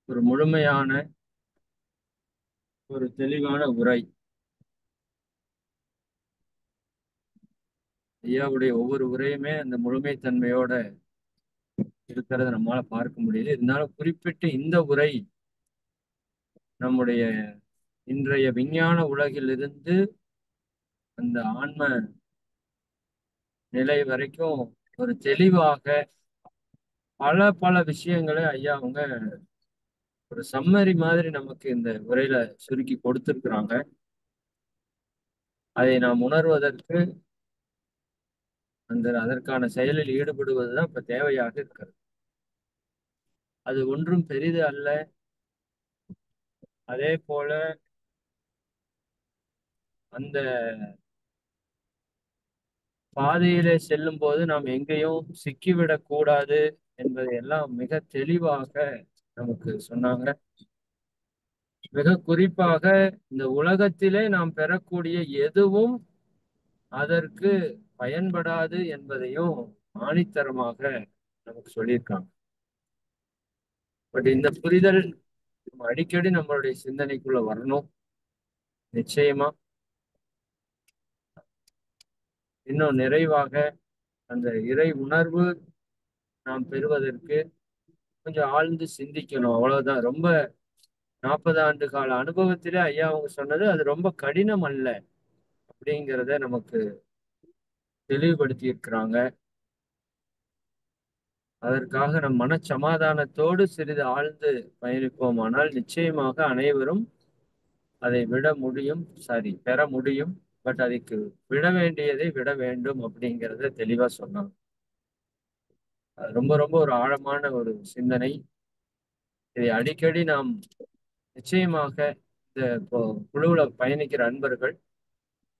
ஒரு முழுமையான ஒரு தெளிவான உரை. ஐயாவுடைய ஒவ்வொரு உரையுமே அந்த முழுமைத்தன்மையோட இருக்கிறத நம்மளால பார்க்க முடியுது. இருந்தாலும் குறிப்பிட்டு இந்த உரை நம்முடைய இன்றைய விஞ்ஞான உலகிலிருந்து அந்த ஆன்ம நிலை வரைக்கும் ஒரு தெளிவாக பல பல விஷயங்களை ஐயா அவங்க ஒரு சம்மரி மாதிரி நமக்கு இந்த உரையில சுருக்கி கொடுத்திருக்கிறாங்க. அதை நாம் உணர்வதற்கு அதற்கான செயலில் ஈடுபடுவதுதான் இப்ப தேவையாக இருக்கிறது. அது ஒன்றும் பெரிது அல்ல. அதே போல அந்த பாதையிலே செல்லும் போது நாம் எங்கேயும் சிக்கிவிடக் கூடாது என்பதை எல்லாம் மிக தெளிவாக நமக்கு சொன்னாங்க. மிக குறிப்பாக இந்த உலகத்திலே நாம் பெறக்கூடிய எதுவும் அதற்கு பயன்படாது என்பதையும் ஆணித்தரமாக நமக்கு சொல்லியிருக்காங்க. பட் இந்த புரிதல் நம்ம அடிக்கடி நம்மளுடைய சிந்தனைக்குள்ள வரணும். நிச்சயமா இன்னும் நிறைவாக அந்த இறை உணர்வு நாம் பெறுவதற்கு கொஞ்சம் ஆழ்ந்து சிந்திக்கணும். அவ்வளவுதான். ரொம்ப 40 ஆண்டு கால அனுபவத்திலே ஐயா அவங்க சொன்னது அது ரொம்ப கடினம் அல்ல அப்படிங்கிறத நமக்கு தெளிவுபடுத்தி இருக்கிறாங்க. அதற்காக நம் மனச்சமாதானத்தோடு சிறிது ஆழ்ந்து பயணிப்போமானால் நிச்சயமாக அனைவரும் அதை பெற முடியும். பட் அதுக்கு விட வேண்டியதை விட வேண்டும் அப்படிங்கிறத தெளிவா சொன்னாங்க. அது ரொம்ப ரொம்ப ஒரு ஆழமான ஒரு சிந்தனை. இதை அடிக்கடி நாம் நிச்சயமாக இந்த குழுவுல பயணிக்கிற அன்பர்கள்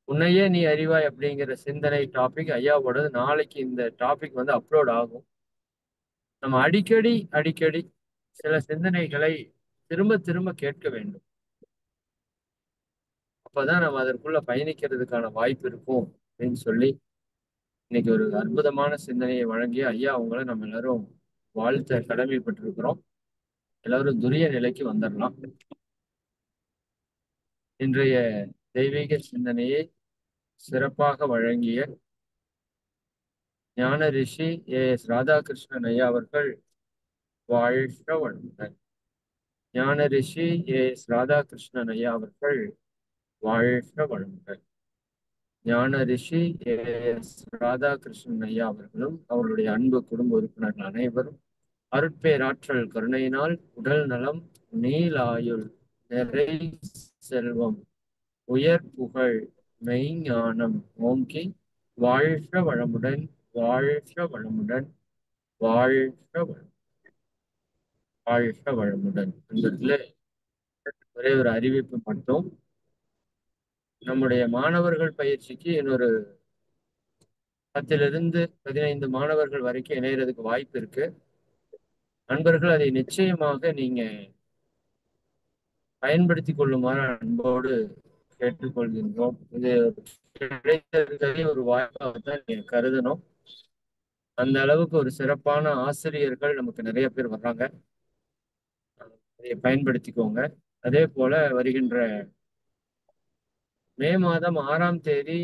உன்னையே நீ அறிவாய் அப்படிங்கிற சிந்தனை டாபிக் ஐயாவோட நாளைக்கு இந்த டாபிக் வந்து அப்லோட் ஆகும். நம்ம அடிக்கடி அடிக்கடி சில சிந்தனைகளை திரும்ப திரும்ப கேட்க வேண்டும். அப்பதான் நம்ம அதற்குள்ள பயணிக்கிறதுக்கான வாய்ப்பு இருக்கும் அப்படின்னு சொல்லி இன்னைக்கு ஒரு அற்புதமான சிந்தனையை வழங்கிய ஐயா அவங்கள நம்ம எல்லாரும் வாழ்த்த கடமைப்பட்டிருக்கிறோம். எல்லாரும் துரிய நிலைக்கு வந்துடலாம். இன்றைய தெய்வீக சிந்தனையை சிறப்பாக வழங்கிய ஞான ரிஷி AS ராதாகிருஷ்ணன் ஐயா அவர்கள் வாழ்க வளமுடன். ஞான ரிஷி AS ராதாகிருஷ்ணன் ஐயா அவர்கள் வாழ்க வளமுடன். ஞான ரிஷி AS ராதாகிருஷ்ணன் ஐயா அவர்களும் அவருடைய அன்பு குடும்ப உறுப்பினர்கள் அனைவரும் அருட்பேராற்றல் கருணையினால் உடல் நலம், நீலாயுள், நிறை செல்வம், உயர் புகழ், மெய்ஞானம் ஓங்கி வாழ்க வளமுடன், வாழ்க வளமுடன், வாழ்க வாழ்க வளமுடன். என்பதில் ஒரே ஒரு அறிவிப்பு மட்டும். நம்முடைய மாணவர்கள் பயிற்சிக்கு இன்னொரு 10 15 மாணவர்கள் வரைக்கும் இணையறதுக்கு வாய்ப்பு இருக்கு. நண்பர்கள் அதை நிச்சயமாக நீங்க பயன்படுத்தி கொள்ளுமாறு அன்போடு கேட்டுக்கொள்கின்றோம். இது கிடைத்ததை ஒரு வாய்ப்பாக தான் நீங்க கருதணும். அந்த அளவுக்கு ஒரு சிறப்பான ஆசிரியர்கள் நமக்கு நிறைய பேர் வர்றாங்க. அதை பயன்படுத்திக்கோங்க. அதே போல வருகின்ற மே மாதம் 6ஆம் தேதி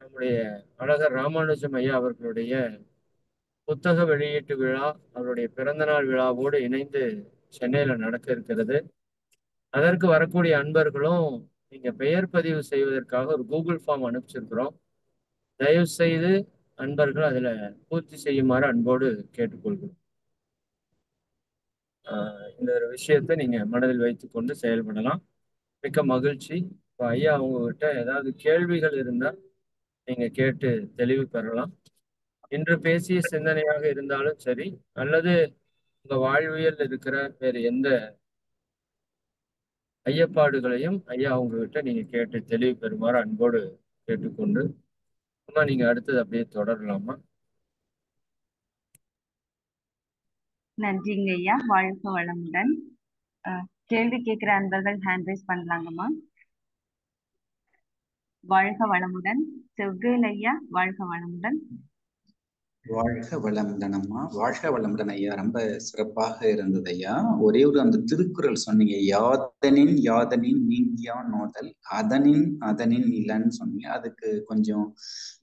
நம்முடைய அழகர் ராமானுஜம் ஐயா அவர்களுடைய புத்தக வெளியீட்டு விழா, அவருடைய பிறந்தநாள் விழாவோடு இணைந்து சென்னையில நடக்க இருக்கிறது. அதற்கு வரக்கூடிய அன்பர்களும் நீங்க பெயர் பதிவு செய்வதற்காக ஒரு கூகுள் ஃபார்ம் அனுப்பிச்சிருக்கிறோம். தயவு செய்து அன்பர்கள் அதுல பூர்த்தி செய்யுமாறு அன்போடு கேட்டுக்கொள்கிறோம். இந்த ஒரு விஷயத்தை நீங்க மனதில் வைத்துக் கொண்டு செயல்படலாம். மிக்க மகிழ்ச்சி. இப்போ ஐயா உங்ககிட்ட ஏதாவது கேள்விகள் இருந்தால் நீங்க கேட்டு தெளிவு பெறலாம். இன்று பேசிய சிந்தனையாக இருந்தாலும் சரி, அல்லது உங்க வாழ்வியல் இருக்கிற வேறு எந்த ஐயப்பாடுகளையும் ஐயா உங்ககிட்ட நீங்க கேட்டு தெளிவு பெறுமாறு அன்போடு கேட்டுக்கொண்டு அம்மா நீங்க அடுத்தது அப்படியே தொடரலாமா? நன்றிங்க ஐயா. வாழ்க வளமுடன். கேள்வி கேட்கிற அன்பர்கள் ஹேண்ட் ரைஸ் பண்ணலாங்கம்மா. வாழ்க வளமுடன். செவ்வேல் ஐயா வாழ்க வளமுடன். வாழ்க வளமுடன் அம்மா. வாழ்க வளமுடன் ஐயா. ரொம்ப சிறப்பாக இருந்தது ஐயா. ஒரே ஒரு அந்த திருக்குறள் சொன்னீங்க, யாதனின் யாதனின் நீங்கியா நோதல் அதனின் அதனின் இலன்னு சொன்னீங்க. அதுக்கு கொஞ்சம்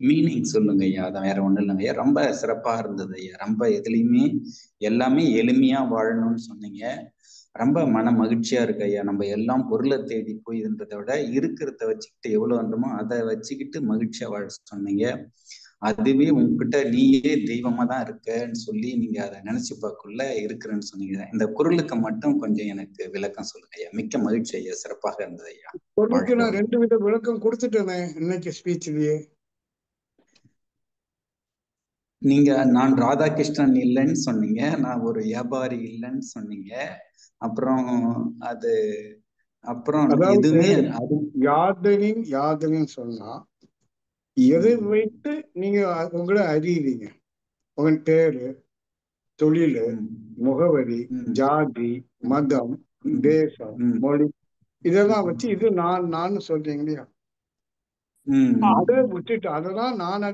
மீனிங் சொல்லுங்க ஐயா. அதான் வேற ஒண்ணும் இல்லைங்க ஐயா. ரொம்ப சிறப்பா இருந்தது ஐயா. ரொம்ப எதுலையுமே எல்லாமே எளிமையா வாழணும்னு சொன்னீங்க. ரொம்ப மன மகிழ்ச்சியா இருக்கு ஐயா. நம்ம எல்லாம் பொருளை தேடி போயிருந்ததை விட இருக்கிறத வச்சுக்கிட்டு எவ்வளவு வேண்டுமோ அதை வச்சுக்கிட்டு மகிழ்ச்சியா வாழ சொன்னீங்க. அதுவே உங்ககிட்ட நீயே தெய்வமா தான் இருக்கன்னு சொல்லி நீங்க அதை நினைச்சு பார்க்கக்குள்ள இருக்கிறேன்னு சொன்னீங்க. இந்த குரலுக்கு மட்டும் கொஞ்சம் எனக்கு விளக்கம் சொல்லுங்க ஐயா. மிக்க மகிழ்ச்சி ஐயா. சிறப்பாக இருந்தது ஐயா. பொருளுக்கு நான் 2 வித விளக்கம் கொடுத்துட்டேனே இன்னைக்கு ஸ்பீச்லயே. நீங்க நான் ராதாகிருஷ்ணன் இல்லைன்னு சொன்னீங்க, நான் ஒரு வியாபாரி இல்லைன்னு சொன்னீங்க. அப்புறம் அது அப்புறம் அதாவது எதுவுமே யாதனின் யாதனின் சொன்னா எதை வைத்து நீங்க உங்களை அறியுறீங்க? உங்க பேரு, தொழில், முகவரி, ஜாதி, மதம், தேசம், மொழி, இதெல்லாம் வச்சு இது நான் சொல்றீங்க இல்லையா? அதை விட்டுட்டு அதெல்லாம் நான்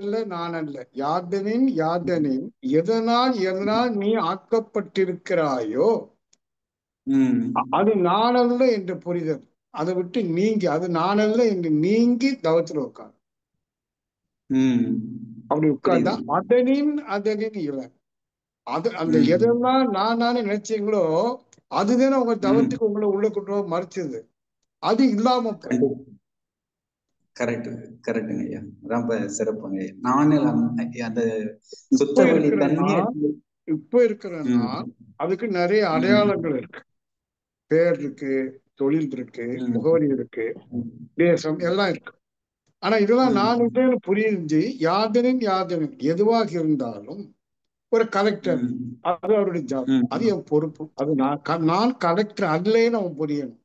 அல்ல. யாதனின் யாதனின் எதனால் நீ ஆக்கப்பட்டிருக்கிறாயோ அது நான் அல்ல என்ற புரிதல். அதை விட்டு நீங்கி அது நான் அல்ல என்று நீங்கி தவத்துல உட்கார். அப்படி உட்கார்ந்தா அதனின் இவன் அது அந்த எதெல்லாம் நானே நினைச்சீங்களோ அதுதானே உங்க தவத்துக்கு உங்களை உள்ள கொண்டு மறைச்சது. அது இல்லாம கரெக்ட் கரெக்டுங்க ஐயா. ரொம்ப சிறப்புங்க ஐயா. நானும் அந்த சுத்தவெளி தன்மையை இப்ப இருக்கிறன்னா அதுக்கு நிறைய அடையாளங்கள் இருக்கு. பேர் இருக்கு, தொழில் இருக்கு, முகவரி இருக்கு, தேசம் எல்லாம் இருக்கு. ஆனா இதெல்லாம் நான் புரிஞ்சு யாதனின் எதுவாக இருந்தாலும் ஒரு கலெக்டர் அது அவருடைய ஜாப், அது என் பொறுப்பு. அது நான் கலெக்டர் அல்லேன்னு அவன் புரியணும்.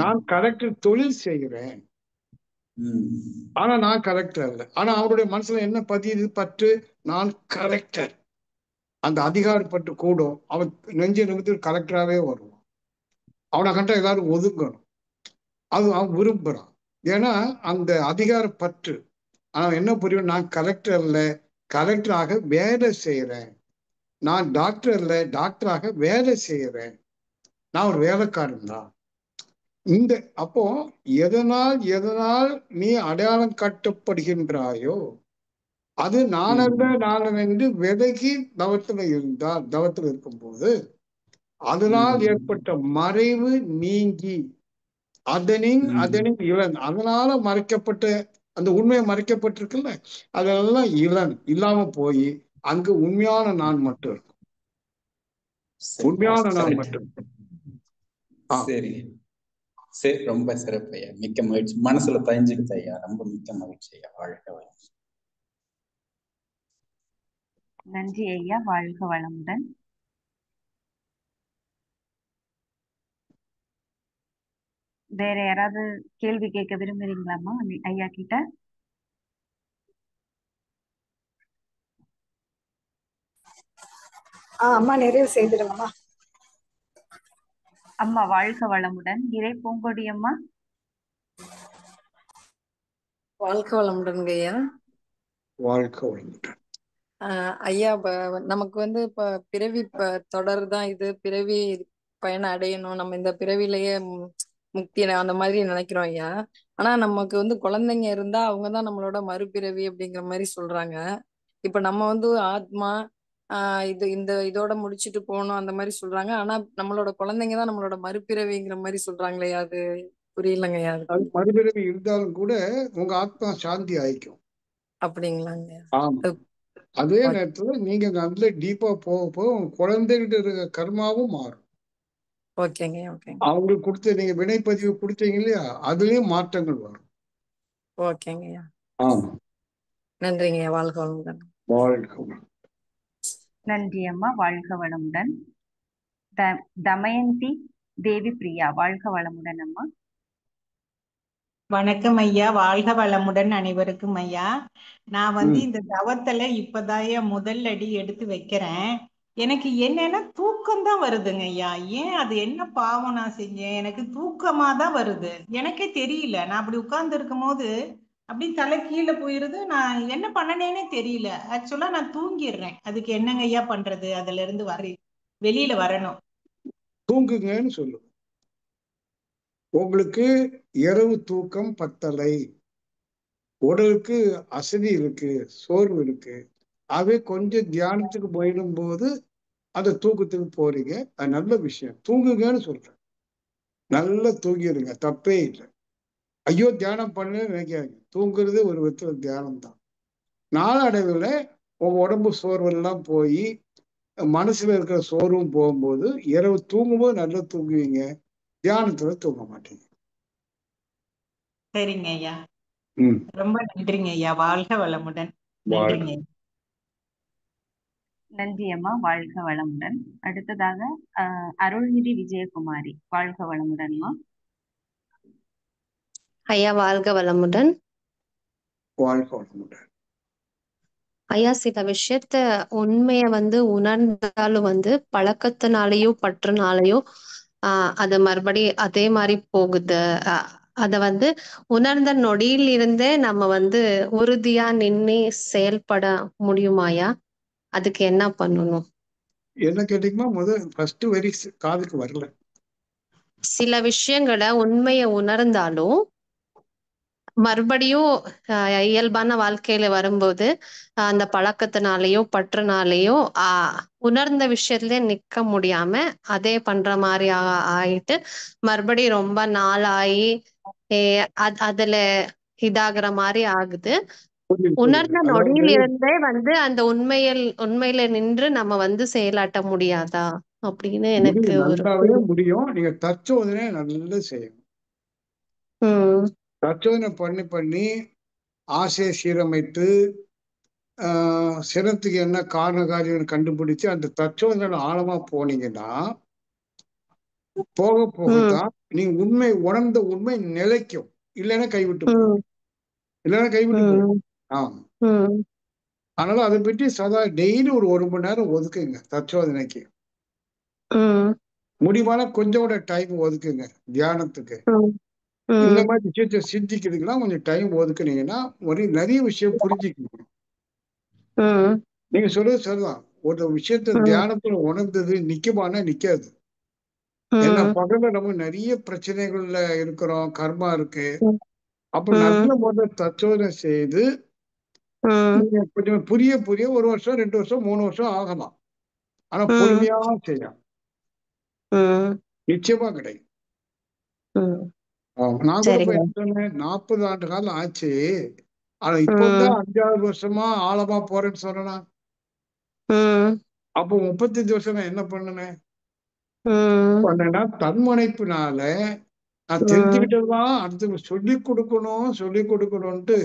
நான் கலெக்டர் தொழில் செய்கிறேன், ஆனா நான் கலெக்டர் அல்ல. ஆனா அவருடைய மனசுல என்ன பதியுது? பற்று, நான் கலெக்டர். அந்த அதிகாரப்பட்டு கூடும் அவன் நெஞ்ச நிமித்து கலெக்டராகவே வருவான். அவனை கண்ட எல்லாரும் ஒதுங்கணும். அது அவன் விரும்புறான். ஏன்னா அந்த அதிகார பற்று. அவன் என்ன புரியும்? நான் கலெக்டர் அல்ல, கலெக்டராக வேலை செய்யறேன். நான் டாக்டர் அல்ல, டாக்டராக வேலை செய்யறேன். நான் ஒரு வேலைக்காரன் தான். அப்போ எதனால் நீ அடையாளம் காட்டப்படுகின்றாயோ அது நானல்ல என்று விலகி தவத்தில் இருக்கும்போது அதனால் ஏற்பட்ட மறைவு நீங்கி அதனின் இளன், அதனால மறைக்கப்பட்ட அந்த உண்மையை மறைக்கப்பட்டிருக்குல்ல, அதெல்லாம் இல்லாம போய் அங்கு உண்மையான நான் மட்டும் இருக்கும். உண்மையான நான் மட்டும். சரி சரி, ரொம்ப சிறப்பு ஐயா. மிக்க மகிழ்ச்சி. மனசுல பதிஞ்சுக்கிட்டு ஐயா. ரொம்ப மிக்க மகிழ்ச்சி ஐயா. வாழ்க வளம். நன்றி ஐயா. வாழ்க வளமுடன். வேற யாராவது கேள்வி கேட்க விரும்புறீங்களாமா ஐயா கிட்ட? அம்மா நிறைவு செய்திருங்கம்மா. அம்மா வாழ்க வளமுடன். இறை பூங்கொடி அம்மா. வாழ்க வளமுடன் ஐயா. வாழ்க வளமுடன் ஐயா. நமக்கு இப்ப பிறவி தொடர் தான் இது. பிறவி பயனை அடையணும், நம்ம இந்த பிறவிலேயே முக்தி அந்த மாதிரி நினைக்கிறோம் ஐயா. ஆனா நமக்கு குழந்தைங்க இருந்தா அவங்கதான் நம்மளோட மறுபிறவி அப்படிங்கிற மாதிரி சொல்றாங்க. இப்ப நம்ம ஆத்மா இதோட முடிச்சுட்டு போகணும் அந்த மாதிரி சொல்றாங்க. ஆனா நம்மளோட குழந்தைங்க தான் நம்மளோட மறுபிறவிங்கிற மாதிரி சொல்றாங்களே, அது புரியலங்க ஐயா. அது மறுபிறவி இருந்தாலும் கூட உங்க ஆத்மா சாந்தி ஆயிக்கும். அப்படிங்களாங்க? ஆமா. அதே நேரத்துல நீங்க நல்ல டீப்பா போக உங்க குழந்தைகிட்ட இருக்க கர்மாவும் மாறும். ஓகேங்க ஓகேங்க. அவங்களுக்கு கொடுத்து நீங்க வினைப்பதிவு கொடுத்தீங்க இல்லையா, அதுலயும் மாற்றங்கள் வரும். ஓகேங்க. ஆமா. நன்றிங்க. வாழ்க வளமுடன். வாழ்க வளமுடன். நன்றி அம்மா. வாழ்க வளமுடன். தமயந்தி தேவி பிரியா. வாழ்க வளமுடன் அம்மா. வணக்கம் ஐயா. வாழ்க வளமுடன் அனைவருக்கும் ஐயா. நான் இந்த தவத்துல இப்பதாயா முதல் அடி எடுத்து வைக்கிறேன். எனக்கு என்னன்னா தூக்கம் தான் வருதுங்க ஐயா. ஏன், அது என்ன பாவம் நான் செஞ்சேன்? எனக்கு தூக்கமா தான் வருது, எனக்கே தெரியல. நான் அப்படி உட்கார்ந்து இருக்கும் போது அப்படி தலை கீழே போயிருது. நான் என்ன பண்ணனேனே தெரியல. ஆக்சுவலா நான் தூங்கிடுறேன். அதுக்கு என்னங்க ஐயா பண்றது? அதுல இருந்து வெளியில வரணும். தூங்குங்கன்னு சொல்லு. உங்களுக்கு இரவு தூக்கம் பத்தலை, உடலுக்கு அசதி இருக்கு, சோர்வு இருக்கு, அவை கொஞ்சம் தியானத்துக்கு போயிடும் போது அந்த தூக்கத்துக்கு போறீங்க. அது நல்ல விஷயம். தூங்குங்கன்னு சொல்றேன். நல்லா தூங்கிடுங்க, தப்பே இல்லை. ஐயோ தியானம் பண்ணு நினைக்காதீங்க. தூங்குறது ஒரு விதத்துல தியானம் தான். நாளடைவில் உங்க உடம்பு சோர்வெல்லாம் போய் மனசுல இருக்கிற சோர்வும் போகும்போது இரவு தூங்கும்போது நல்லா தூங்குவீங்க, தியானத்துல தூங்க மாட்டீங்க. சரிங்க ஐயா. ம். ரொம்ப நன்றிங்க ஐயா. வாழ்க வளமுடன். நன்றிங்க ஐயா. நன்றி அம்மா. வாழ்க வளமுடன். அடுத்ததாக அருள்நிதி விஜயகுமாரி. வாழ்க வளமுடன்மா. ஐயா வாழ்க வளமுடன். வாழ்க வளமுடன். ஐயா சில விஷயத்த உண்மைய உணர்ந்தாலும் பழக்கத்தினாலேயோ பற்றுனாலேயோ அது மறுபடி அதே மாதிரி போகுது. அத உணர்ந்த நொடியில் இருந்தே நம்ம உறுதியா நின்று செயல்பட முடியுமாயா? அதுக்கு என்ன பண்ணணும்? என்ன கேட்டீங்கன்னா முதல் ஃபர்ஸ்ட் வரி காதுக்கு வரல. சில விஷயங்களை உண்மைய உணர்ந்தாலும் மறுபடியும் இயல்பான வாழ்க்கையில வரும்போது அந்த பழக்கத்தினாலேயோ பற்றுனாலேயோ உணர்ந்த விஷயத்துல நிக்க முடியாம அதே பண்ற மாதிரி ஆயிட்டு மறுபடியும் ரொம்ப நாள் ஆகி அதுல இதாகிற மாதிரி ஆகுது. உணர்ந்த நொடியில் இருந்தே அந்த உண்மையில நின்று நம்ம செயலாட்ட முடியாதா அப்படின்னு எனக்கு நல்லாவே முடியும். நீங்க தற்சோதனை நல்லா செய்யணும். தற்சோதனை பண்ணி பண்ணி ஆசையை சீரமைத்து சிரத்துக்கு என்ன காரண காரியம் கண்டுபிடிச்சு அந்த தற்சோதனை ஆழமா போனீங்கன்னா போக போகத்தான் நீங்க உண்மை உணர்ந்த உண்மை நிலைக்கும். இல்லைன்னா கைவிட்டு போகும். இல்லைன்னா கைவிட்டு போகும். ஆமா. அதனால அதை பற்றி சதா டெய்லி ஒரு மணி நேரம் ஒதுக்குங்க தற்சோதனைக்கு. முடிவான கொஞ்சம் கூட டைம் ஒதுக்குங்க தியானத்துக்கு. இந்த மாதிரி விஷயத்த சிந்திக்கிறதுக்கெல்லாம் கொஞ்சம் டைம் ஒதுக்குனீங்கன்னா நிறைய விஷயம் புரிஞ்சுக்கணும். நீங்க சொல்றது சரிதான். ஒரு விஷயத்த தியானத்துல உணர்ந்தது நிக்குமானா நிக்காது. ஏன்னா பகல நம்ம நிறைய பிரச்சனைகள்ல இருக்கிறோம், கர்மா இருக்கு. அப்ப நல்ல முறையில தற்சோதனை செய்து கொஞ்சம் புரிய 1 வருஷம் 2 வருஷம் 3 வருஷம் ஆகலாம். ஆனா பொறுமையா செய்யலாம், நிச்சயமா கிடைக்கும். நான் கூட போய் 40 ஆண்டு காலம் ஆச்சு. ஆனா இப்பதான் 5-6 வருஷமா ஆழமா போறேன்னு சொன்னா அப்போ 35 வருஷம் நான் என்ன பண்ணேன்? தன்முனைப்பினால நான் தெரிஞ்சுக்கிட்டதுதான் அடுத்து சொல்லிக் கொடுக்கணும்ட்டு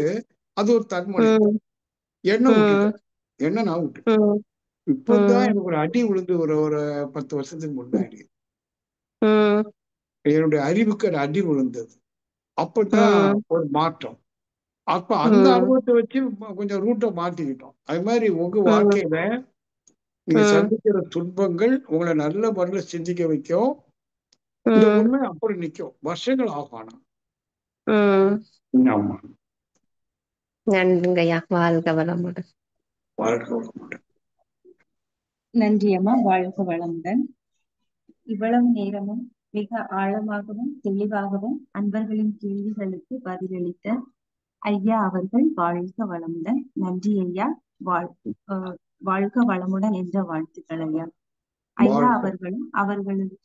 அது ஒரு தன்முனைப்பு. என்ன விட்டுட்டேன், என்ன நான் விட்டுட்டேன். இப்பதான் எனக்கு ஒரு அடி விழுந்து ஒரு 10 வருஷத்துக்கு முன்னாடி என்னுடைய அறிவுக்கு ஒரு அடி விழுந்தது. அப்பதான் ஒரு மாற்றம். அப்ப அந்த அனுபவத்தை வச்சு கொஞ்சம் ரூட்டை மாத்திக்கிட்டோம். அது மாதிரி உங்க வாழ்க்கையில நீங்க சந்திக்கிற துன்பங்கள் உங்களை நல்ல முறையில சிந்திக்க வைக்கும். இந்த உண்மை அப்படி நிக்கும். வருஷங்கள் ஆகும். ஆமா. நன்றிங்கய்யா. வாழ்க வளமுடன். வாழ்க வளமுடன். நன்றி அம்மா. வாழ்க வளமுடன். இவ்வளவு நேரமும் மிக ஆழமாகவும் தெளிவாகவும் அன்பர்களின் கேள்விகளுக்கு பதிலளித்த ஐயா அவர்கள் வாழ்க வளமுடன். நன்றி ஐயா. வாழ்க வளமுடன் என்ற வாழ்த்துக்கள் ஐயா. ஐயா அவர்களும் அவர்களது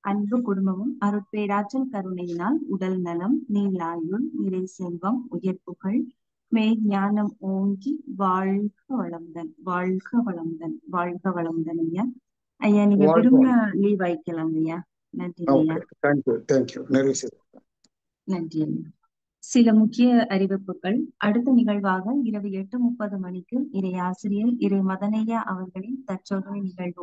அன்பு குடும்பமும் அருட்பேராற்றல் கருணையினால் உடல் நலம், நீலாயுள், நிறை செல்வம், உயர் புகழ், ஞானம் ஓங்கி வாழ்க வளமுடன். வாழ்க வளமுடன். வாழ்க வளமுடன் ஐயா. ஐயா நீங்க விரும்பின லீவ் வைக்கலாம் ஐயா. நன்றி ஐயா. நன்றி ஐயா. சில முக்கிய அறிவிப்புகள். அடுத்த நிகழ்வாக இரவு 8:30 மணிக்கு இறை ஆசிரியர் இறை மதனையா அவர்களின் தற்சோதனை நிகழ்வு